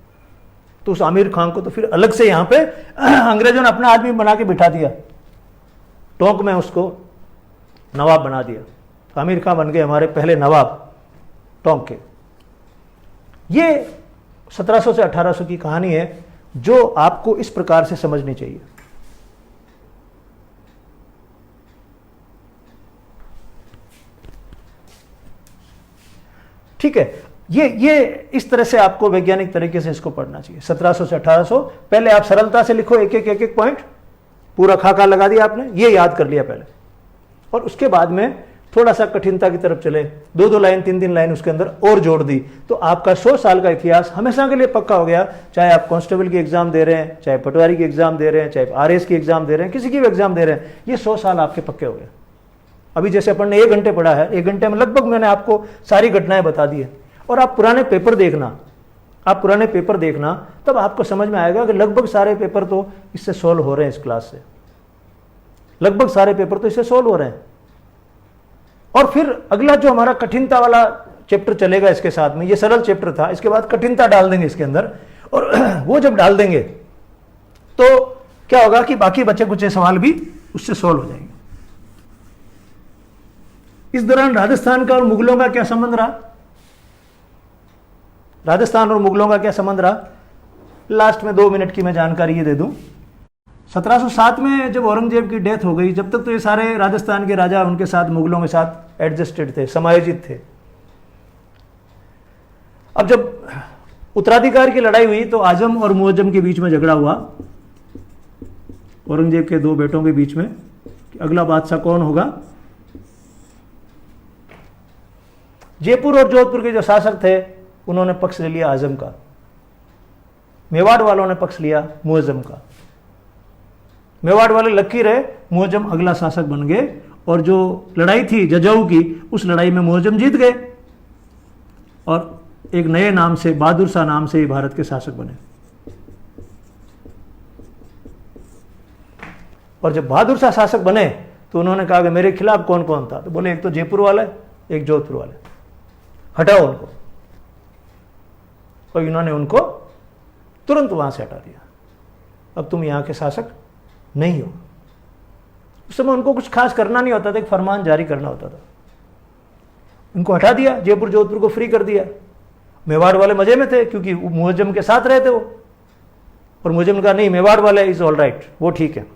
तो उस आमिर खान को तो फिर अलग से यहां पे अंग्रेजों ने अपना आदमी बना के बिठा दिया, टोंक में उसको नवाब बना दिया। आमिर खान बन गए हमारे पहले नवाब टोंक के। ये 1700 से 1800 की कहानी है जो आपको इस प्रकार से समझनी चाहिए। ठीक है, ये इस तरह से आपको वैज्ञानिक तरीके से इसको पढ़ना चाहिए। 1700 से 1800, पहले आप सरलता से लिखो, एक एक पॉइंट, पूरा खाका लगा दिया आपने, ये याद कर लिया पहले, और उसके बाद में थोड़ा सा कठिनता की तरफ चले, 2-2 लाइन 3-3 लाइन उसके अंदर और जोड़ दी, तो आपका 100 साल का इतिहास हमेशा के लिए पक्का हो गया। चाहे आप कांस्टेबल की एग्जाम दे रहे हैं, चाहे पटवारी की एग्जाम दे रहे हैं, चाहे आरएस की एग्जाम दे रहे हैं, किसी की भी एग्जाम दे रहे हैं, ये 100 साल आपके पक्के हो गए। अभी जैसे अपन ने 1 घंटे पढ़ा है, 1 घंटे में लगभग मैंने आपको सारी घटनाएं बता दी है। और आप पुराने पेपर देखना, तब आपको समझ में आएगा कि लगभग सारे पेपर तो इससे सोल्व हो रहे हैं। इस क्लास से लगभग सारे पेपर तो इससे सोल्व हो रहे हैं। और फिर अगला जो हमारा कठिनता वाला चैप्टर चलेगा इसके साथ में, ये सरल चैप्टर था, इसके बाद कठिनता डाल देंगे इसके अंदर, और वो जब डाल देंगे तो क्या होगा कि बाकी बचे कुछ सवाल भी उससे सोल्व हो जाएंगे। इस दौरान राजस्थान का और मुगलों का क्या संबंध रहा, राजस्थान और मुगलों का क्या संबंध रहा, लास्ट में 2 मिनट की मैं जानकारी ये दे दूं। 1707 में जब औरंगजेब की डेथ हो गई, जब तक तो ये सारे राजस्थान के राजा उनके साथ मुगलों के साथ एडजस्टेड थे, समायोजित थे। अब जब उत्तराधिकार की लड़ाई हुई तो आजम और मुअज्जम के बीच में झगड़ा हुआ, औरंगजेब के 2 बेटों के बीच में, कि अगला बादशाह कौन होगा। जयपुर और जोधपुर के जो शासक थे उन्होंने पक्ष ले लिया आजम का, मेवाड़ वालों ने पक्ष लिया मुअज्जम का। मेवाड़ वाले लकी रहे, मुअज्जम अगला शासक बन गए, और जो लड़ाई थी जजाऊ की, उस लड़ाई में मुअज्जम जीत गए और एक नए नाम से, बहादुर शाह नाम से, भारत के शासक बने। और जब बहादुर शाह शासक बने तो उन्होंने कहा कि मेरे खिलाफ कौन कौन था, तो बोले एक तो जयपुर वाला है, एक जोधपुर वाला है, हटाओ उनको। और इन्होंने उनको तुरंत वहां से हटा दिया, अब तुम यहां के शासक नहीं हो। उस समय उनको कुछ खास करना नहीं होता था, एक फरमान जारी करना होता था। उनको हटा दिया, जयपुर जोधपुर को फ्री कर दिया। मेवाड़ वाले मजे में थे क्योंकि मुअज्जम के साथ रहे थे वो, और मुअज्जम ने कहा नहीं, मेवाड़ वाले इज ऑल राइट, वो ठीक है।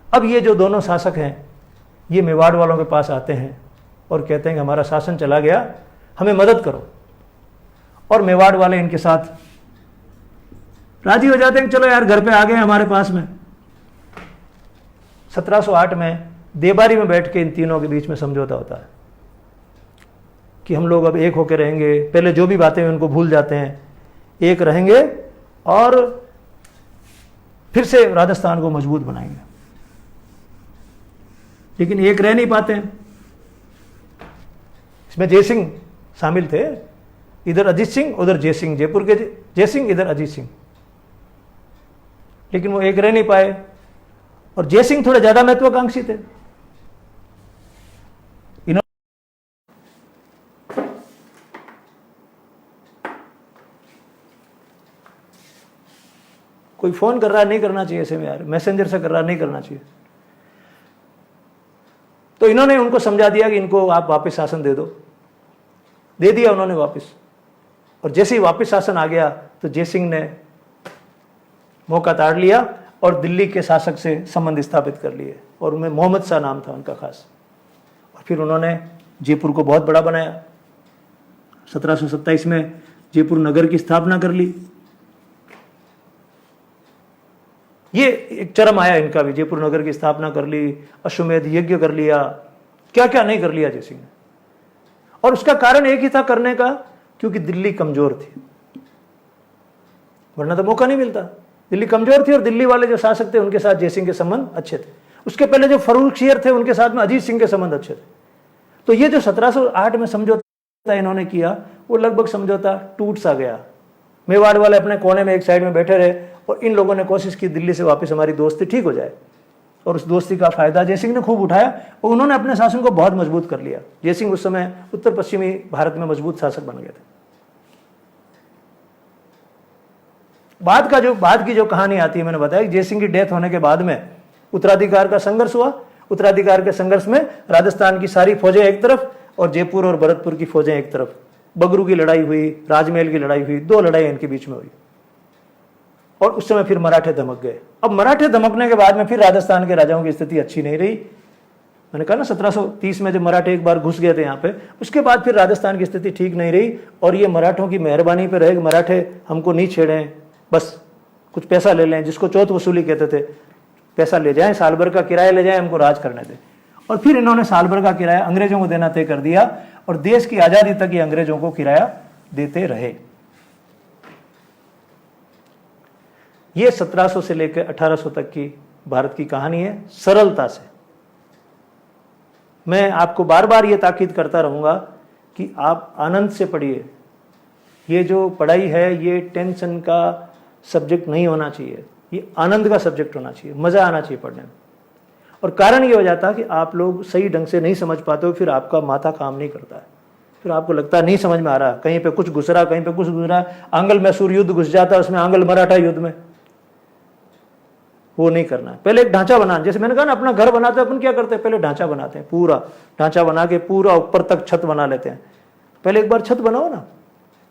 अब ये जो दोनों शासक हैं, ये मेवाड़ वालों के पास आते हैं और कहते हैं कि हमारा शासन चला गया, हमें मदद करो। और मेवाड़ वाले इनके साथ राजी हो जाते हैं कि चलो यार घर पे आ गए हमारे पास में। 1708 में देबारी में बैठ के इन तीनों के बीच में समझौता होता है कि हम लोग अब एक होकर रहेंगे, पहले जो भी बातें हैं उनको भूल जाते हैं, एक रहेंगे और फिर से राजस्थान को मजबूत बनाएंगे। लेकिन एक रह नहीं पाते हैं। इसमें जयसिंह शामिल थे, इधर अजीत सिंह उधर जयसिंह, जयपुर के जयसिंह इधर अजीत सिंह, लेकिन वो एक रह नहीं पाए। और जयसिंह थोड़े ज्यादा महत्वाकांक्षी थे। कोई फोन कर रहा नहीं करना चाहिए ऐसे में यार, मैसेंजर से कर रहा नहीं करना चाहिए। तो इन्होंने उनको समझा दिया कि इनको आप वापस शासन दे दो, दे दिया उन्होंने वापस। और जैसे ही वापस शासन आ गया तो जयसिंह ने मौका ताड़ लिया और दिल्ली के शासक से संबंध स्थापित कर लिए, और उनमें मोहम्मद शाह नाम था उनका खास। और फिर उन्होंने जयपुर को बहुत बड़ा बनाया। 1727 में जयपुर नगर की स्थापना कर ली। ये एक चरम आया इनका भी, जयपुर नगर की स्थापना कर ली, अश्वमेध यज्ञ कर लिया, क्या क्या नहीं कर लिया जयसिंह ने। और उसका कारण एक ही था करने का, क्योंकि दिल्ली कमजोर थी, वरना तो मौका नहीं मिलता। दिल्ली कमजोर थी और दिल्ली वाले जो शासक थे उनके साथ जयसिंह के संबंध अच्छे थे। उसके पहले जो फर्रुखशियर थे उनके साथ में अजीत सिंह के संबंध अच्छे थे। तो ये जो 1708 में समझौता इन्होंने किया, वो लगभग समझौता टूट सा गया। मेवाड़ वाले अपने कोने में एक साइड में बैठे रहे और इन लोगों ने कोशिश की दिल्ली से वापस हमारी दोस्ती ठीक हो जाए, और उस दोस्ती का फायदा जयसिंह ने खूब उठाया और उन्होंने अपने शासन को बहुत मजबूत कर लिया। जयसिंह उस समय उत्तर पश्चिमी भारत में मजबूत शासक बन गए थे। बाद की जो कहानी आती है, मैंने बताया कि जयसिंह की डेथ होने के बाद में उत्तराधिकार का संघर्ष हुआ। उत्तराधिकार के संघर्ष में राजस्थान की सारी फौजें एक तरफ और जयपुर और भरतपुर की फौजें एक तरफ। बगरू की लड़ाई हुई, राजमहल की लड़ाई हुई, 2 लड़ाई इनके बीच में हुई। और उस समय फिर मराठे धमक गए। अब मराठे धमकने के बाद में फिर राजस्थान के राजाओं की स्थिति अच्छी नहीं रही। मैंने कहा ना 1730 में जब मराठे एक बार घुस गए थे यहाँ पे, उसके बाद फिर राजस्थान की स्थिति ठीक नहीं रही। और ये मराठों की मेहरबानी पे रहे कि मराठे हमको नहीं छेड़ें, बस कुछ पैसा ले लें, जिसको चौथ वसूली कहते थे, पैसा ले जाएं, साल भर का किराया ले जाएं, हमको राज करने दें। और फिर इन्होंने साल भर का किराया अंग्रेजों को देना तय कर दिया और देश की आजादी तक ये अंग्रेजों को किराया देते रहे। ये 1700 से लेकर 1800 तक की भारत की कहानी है, सरलता से। मैं आपको बार बार ये ताकीद करता रहूंगा कि आप आनंद से पढ़िए। ये जो पढ़ाई है ये टेंशन का सब्जेक्ट नहीं होना चाहिए, ये आनंद का सब्जेक्ट होना चाहिए, मजा आना चाहिए पढ़ने में। और कारण ये हो जाता है कि आप लोग सही ढंग से नहीं समझ पाते हो, फिर आपका माथा काम नहीं करता है, फिर आपको लगता है नहीं समझ में आ रहा, कहीं पे कुछ घुस रहा, कहीं पे कुछ घुस रहा। आंग्ल मैसूर युद्ध घुस जाता है उसमें, आंग्ल मराठा युद्ध में, वो नहीं करना है। पहले एक ढांचा बनाना, जैसे मैंने कहा ना अपना घर बनाते हैं अपन, क्या करते हैं पहले ढांचा बनाते हैं, पूरा ढांचा बना के पूरा ऊपर तक छत बना लेते हैं। पहले एक बार छत बनाओ ना,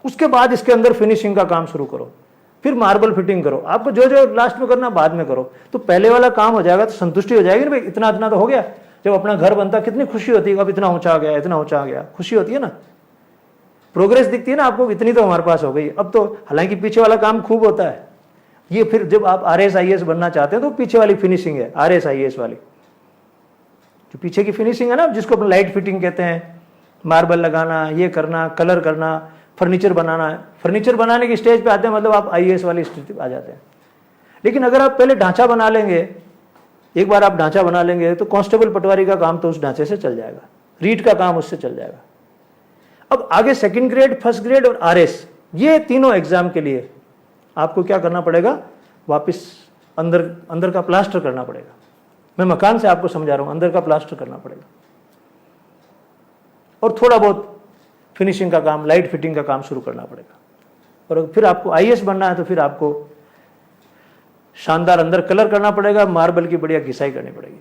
उसके बाद इसके अंदर फिनिशिंग का काम शुरू करो, फिर मार्बल फिटिंग करो। आपको जो जो लास्ट में करना बाद में करो, तो पहले वाला काम हो जाएगा तो संतुष्टि हो जाएगी ना भाई, इतना इतना तो हो गया। जब अपना घर बनता कितनी खुशी होती है, अब इतना ऊंचा आ गया, इतना ऊंचा आ गया, खुशी होती है ना, प्रोग्रेस दिखती है ना आपको, इतनी तो हमारे पास हो गई। अब तो हालांकि पीछे वाला काम खूब होता है। ये फिर जब आप RS IAS बनना चाहते हैं तो पीछे वाली फिनिशिंग है RS IAS वाली, जो पीछे की फिनिशिंग है ना, जिसको अपन लाइट फिटिंग कहते हैं, मार्बल लगाना, ये करना, कलर करना, फर्नीचर बनाना है। फर्नीचर बनाने की स्टेज पे आते हैं मतलब आप आईएएस वाली स्टेज पे आ जाते हैं। लेकिन अगर आप पहले ढांचा बना लेंगे, एक बार आप ढांचा बना लेंगे तो कांस्टेबल पटवारी का काम तो उस ढांचे से चल जाएगा, रीट का काम उससे चल जाएगा। अब आगे सेकंड ग्रेड, फर्स्ट ग्रेड और आरएस, ये तीनों एग्जाम के लिए आपको क्या करना पड़ेगा, वापस अंदर का प्लास्टर करना पड़ेगा। मैं मकान से आपको समझा रहा हूं, अंदर का प्लास्टर करना पड़ेगा और थोड़ा बहुत फिनिशिंग का काम, लाइट फिटिंग का काम शुरू करना पड़ेगा। और फिर आपको आईएएस बनना है तो फिर आपको शानदार अंदर कलर करना पड़ेगा, मार्बल की बढ़िया घिसाई करनी पड़ेगी।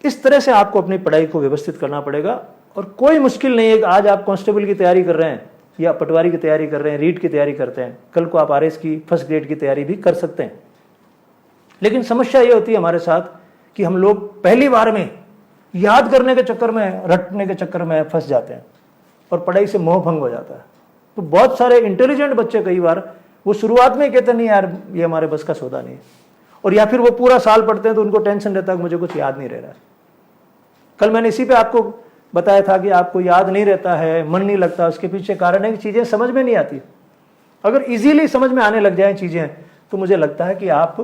इस तरह से आपको अपनी पढ़ाई को व्यवस्थित करना पड़ेगा। और कोई मुश्किल नहीं है कि आज आप कांस्टेबल की तैयारी कर रहे हैं या पटवारी की तैयारी कर रहे हैं, रीट की तैयारी करते हैं, कल को आप आरएस की फर्स्ट ग्रेड की तैयारी भी कर सकते हैं। लेकिन समस्या ये होती है हमारे साथ कि हम लोग पहली बार में याद करने के चक्कर में, रटने के चक्कर में फंस जाते हैं और पढ़ाई से मोह भंग हो जाता है। तो बहुत सारे इंटेलिजेंट बच्चे कई बार वो शुरुआत में कहते नहीं यार ये हमारे बस का सौदा नहीं है, और या फिर वो पूरा साल पढ़ते हैं तो उनको टेंशन रहता है कि मुझे कुछ याद नहीं रह रहा है। कल मैंने इसी पे आपको बताया था कि आपको याद नहीं रहता है, मन नहीं लगता, उसके पीछे कारण है कि चीजें समझ में नहीं आती। अगर इजीली समझ में आने लग जाए चीजें तो मुझे लगता है कि आप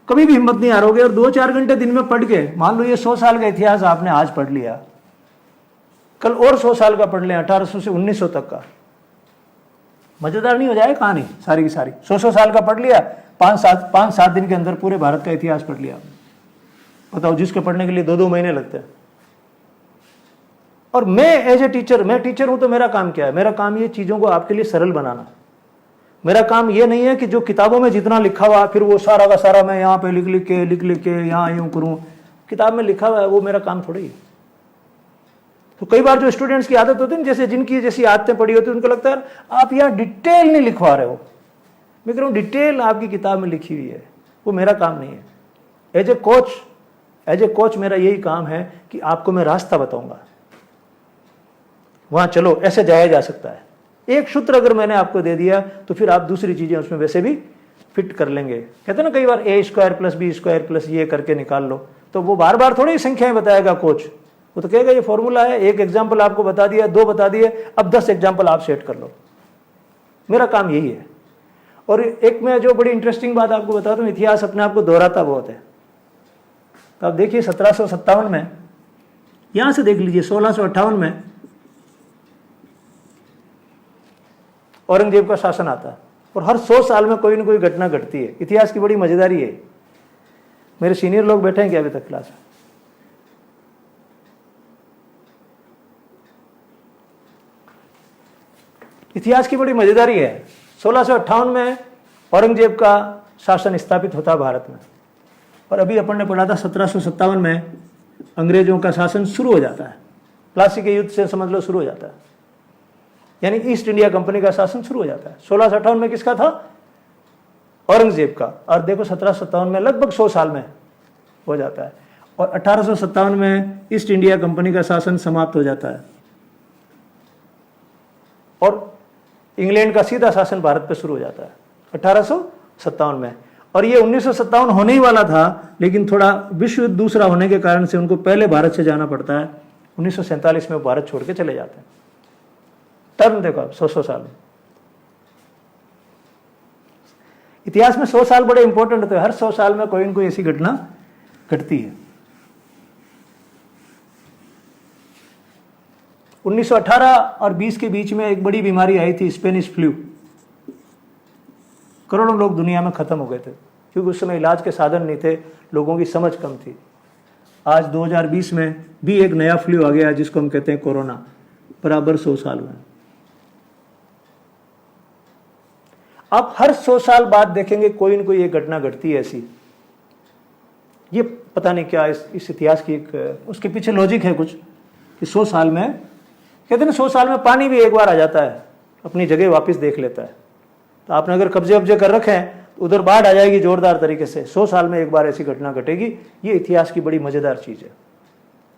कभी भी हिम्मत नहीं हारोगे। और 2-4 घंटे दिन में पढ़ के, मान लो ये 100 साल का इतिहास आपने आज पढ़ लिया, कल और 100 साल का पढ़ लें, 1800 से 1900 तक का, मजेदार नहीं हो जाए कहानी सारी की सारी? 100 साल का पढ़ लिया, 5-7 दिन के अंदर पूरे भारत का इतिहास पढ़ लिया। बताओ, जिसके पढ़ने के लिए 2-2 महीने लगते हैं। और मैं एज ए टीचर, मैं टीचर हूं तो मेरा काम क्या है? मेरा काम ये चीजों को आपके लिए सरल बनाना। मेरा काम ये नहीं है कि जो किताबों में जितना लिखा हुआ फिर वो सारा का सारा मैं यहाँ पे लिख लिख के यहाँ यूं करूं। किताब में लिखा हुआ है वो मेरा काम थोड़ी है। तो कई बार जो स्टूडेंट्स की आदत होती है, जैसे जिनकी जैसी आदतें पड़ी होती है, उनको लगता है आप यहाँ डिटेल नहीं लिखवा रहे हो। मैं कह रहा हूँ डिटेल आपकी किताब में लिखी हुई है, वो मेरा काम नहीं है। एज ए कोच मेरा यही काम है कि आपको मैं रास्ता बताऊंगा, वहां चलो ऐसे जाया जा सकता है। एक सूत्र अगर मैंने आपको दे दिया तो फिर आप दूसरी चीजें उसमें वैसे भी फिट कर लेंगे। कहते हैं ना कई बार a² + b² + ये करके निकाल लो, तो वो बार बार थोड़ी संख्याएं बताएगा कोच, वो तो कहेगा ये फॉर्मूला है, एक एग्जाम्पल आपको बता दिया, 2 बता दिए, अब 10 एग्जाम्पल आप सेट कर लो। मेरा काम यही है। और एक मैं जो बड़ी इंटरेस्टिंग बात आपको बता दूं, इतिहास अपने आप को दोहराता बहुत है। तो आप देखिए 1757 में, यहां से देख लीजिए 1658 में औरंगजेब का शासन आता है, और हर 100 साल में कोई ना कोई घटना घटती है। इतिहास की बड़ी मजेदारी है। मेरे सीनियर लोग बैठे हैं क्या अभी तक क्लास में? इतिहास की बड़ी मजेदारी है। 1658 में औरंगजेब का शासन स्थापित होता है भारत में, और अभी अपन ने पढ़ा था 1757 में अंग्रेजों का शासन शुरू हो जाता है। प्लासी के युद्ध से समझ लो शुरू हो जाता है, यानी ईस्ट इंडिया कंपनी का शासन शुरू हो जाता है। 1658 में किसका था? औरंगजेब का। और देखो 1757 में लगभग 100 साल में हो जाता है, और 1857 में ईस्ट इंडिया कंपनी का शासन समाप्त हो जाता है, और इंग्लैंड का सीधा शासन भारत पे शुरू हो जाता है 1857 में। और ये 1957 होने ही वाला था, लेकिन थोड़ा विश्व युद्ध दूसरा होने के कारण से उनको पहले भारत से जाना पड़ता है। 1947 में वो भारत छोड़ के चले जाते हैं। टर्म देखो आप, 100 साल। इतिहास में 100 साल बड़े इंपॉर्टेंट होते हैं। हर 100 साल में कोई न कोई ऐसी घटना घटती है। 1918 और 20 के बीच में एक बड़ी बीमारी आई थी, स्पेनिश फ्लू। करोड़ों लोग दुनिया में खत्म हो गए थे, क्योंकि उस समय इलाज के साधन नहीं थे, लोगों की समझ कम थी। आज 2020 में भी एक नया फ्लू आ गया जिसको हम कहते हैं कोरोना, बराबर 100 साल में। आप हर 100 साल बाद देखेंगे कोई न कोई एक घटना घटती है ऐसी। ये पता नहीं क्या इस इतिहास की एक उसके पीछे लॉजिक है कुछ, कि 100 साल में, कहते हैं 100 साल में पानी भी एक बार आ जाता है, अपनी जगह वापस देख लेता है। तो आपने अगर कब्जे वब्जे कर रखे हैं तो उधर बाढ़ आ जाएगी जोरदार तरीके से। 100 साल में एक बार ऐसी घटना घटेगी। ये इतिहास की बड़ी मजेदार चीज है।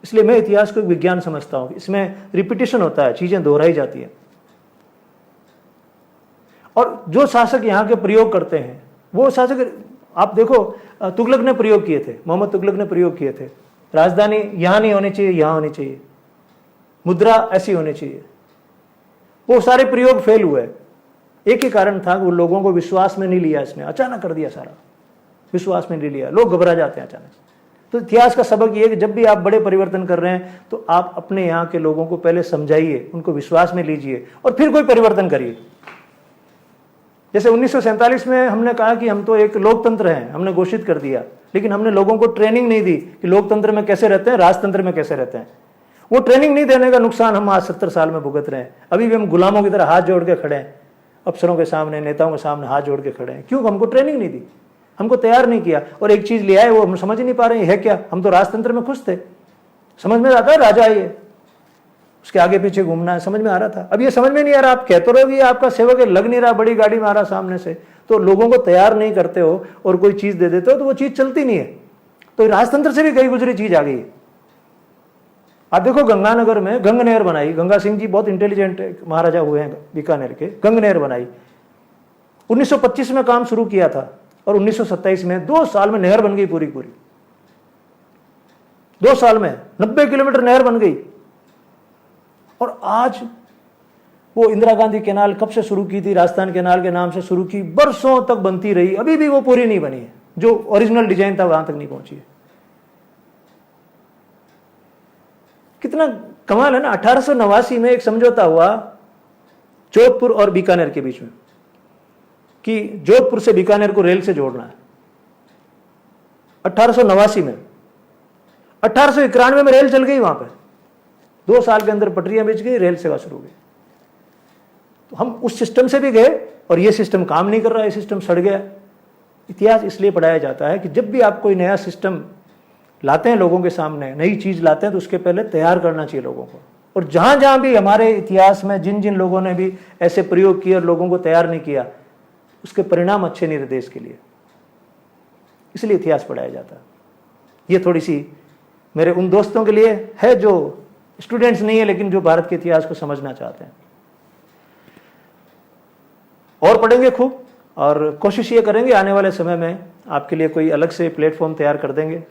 इसलिए मैं इतिहास को एक विज्ञान समझता हूं। इसमें रिपीटिशन होता है, चीजें दोहराई जाती है। और जो शासक यहाँ के प्रयोग करते हैं, वो शासक आप देखो, तुगलक ने प्रयोग किए थे, मोहम्मद तुगलक ने प्रयोग किए थे। राजधानी यहाँ नहीं होनी चाहिए, यहाँ होनी चाहिए, मुद्रा ऐसी होनी चाहिए। वो सारे प्रयोग फेल हुए। एक ही कारण था कि वो लोगों को विश्वास में नहीं लिया, इसने अचानक कर दिया सारा, विश्वास में नहीं लिया, लोग घबरा जाते हैं अचानक। तो इतिहास का सबक ये है कि जब भी आप बड़े परिवर्तन कर रहे हैं तो आप अपने यहाँ के लोगों को पहले समझाइए, उनको विश्वास में लीजिए और फिर कोई परिवर्तन करिए। जैसे 1947 में हमने कहा कि हम तो एक लोकतंत्र हैं, हमने घोषित कर दिया, लेकिन हमने लोगों को ट्रेनिंग नहीं दी कि लोकतंत्र में कैसे रहते हैं, राजतंत्र में कैसे रहते हैं। वो ट्रेनिंग नहीं देने का नुकसान हम आज 70 साल में भुगत रहे हैं। अभी भी हम गुलामों की तरह हाथ जोड़ के खड़े हैं, अफसरों के सामने, नेताओं के सामने हाथ जोड़ के खड़े हैं। क्यों? हमको ट्रेनिंग नहीं दी, हमको तैयार नहीं किया। और एक चीज ले आए, वो हम समझ ही नहीं पा रहे हैं है क्या। हम तो राजतंत्र में खुश थे, समझ में आता है राजा है ये, उसके आगे पीछे घूमना है, समझ में आ रहा था। अब ये समझ में नहीं आ रहा, आप कहते रहोगे आपका सेवक है, लग नहीं रहा, बड़ी गाड़ी में आ रहा सामने से, तो लोगों को तैयार नहीं करते हो और कोई चीज दे देते हो तो वो चीज चलती नहीं है। तो राजतंत्र से भी कई गुजरी चीज आ गई। आप देखो गंगानगर में गंग नहर बनाई, गंगा सिंह जी बहुत इंटेलिजेंट महाराजा हुए हैं बीकानेर के, गंग नहर बनाई। 1925 में काम शुरू किया था और 1927 में 2 साल में नहर बन गई पूरी पूरी। 2 साल में 90 किलोमीटर नहर बन गई। और आज वो इंदिरा गांधी कैनाल कब से शुरू की थी, राजस्थान कैनाल के नाम से शुरू की, बरसों तक बनती रही, अभी भी वो पूरी नहीं बनी है। जो ओरिजिनल डिजाइन था वहां तक नहीं पहुंची है। कितना कमाल है ना। 1889 में एक समझौता हुआ जोधपुर और बीकानेर के बीच में कि जोधपुर से बीकानेर को रेल से जोड़ना है। 1889 में 1891 में रेल चल गई वहां पे, 2 साल के अंदर पटरियां बिछ गई, रेल सेवा शुरू हो गई। तो हम उस सिस्टम से भी गए और ये सिस्टम काम नहीं कर रहा, ये सिस्टम सड़ गया। इतिहास इसलिए पढ़ाया जाता है कि जब भी आप कोई नया सिस्टम लाते हैं लोगों के सामने, नई चीज लाते हैं, तो उसके पहले तैयार करना चाहिए लोगों को। और जहां जहां भी हमारे इतिहास में जिन जिन लोगों ने भी ऐसे प्रयोग किए और लोगों को तैयार नहीं किया, उसके परिणाम अच्छे नहीं रहे देश के लिए। इसलिए इतिहास पढ़ाया जाता है। ये थोड़ी सी मेरे उन दोस्तों के लिए है जो स्टूडेंट्स नहीं है लेकिन जो भारत के इतिहास को समझना चाहते हैं। और पढ़ेंगे खूब और कोशिश ये करेंगे आने वाले समय में आपके लिए कोई अलग से प्लेटफॉर्म तैयार कर देंगे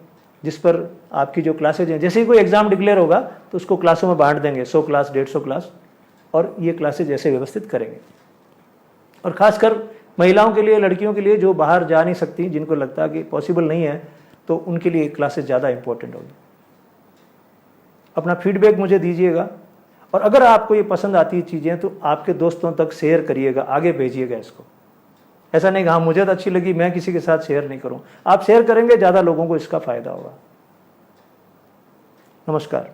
जिस पर आपकी जो क्लासेज हैं, जैसे ही कोई एग्जाम डिक्लेयर होगा तो उसको क्लासों में बांट देंगे, 100 क्लास 150 क्लास, और ये क्लासेज ऐसे व्यवस्थित करेंगे। और खासकर महिलाओं के लिए, लड़कियों के लिए जो बाहर जा नहीं सकती, जिनको लगता है कि पॉसिबल नहीं है, तो उनके लिए क्लासेज ज़्यादा इंपॉर्टेंट होगी। अपना फीडबैक मुझे दीजिएगा और अगर आपको ये पसंद आती है चीज़ें तो आपके दोस्तों तक शेयर करिएगा, आगे भेजिएगा इसको। ऐसा नहीं कि हाँ मुझे तो अच्छी लगी, मैं किसी के साथ शेयर नहीं करूं। आप शेयर करेंगे, ज़्यादा लोगों को इसका फायदा होगा। नमस्कार।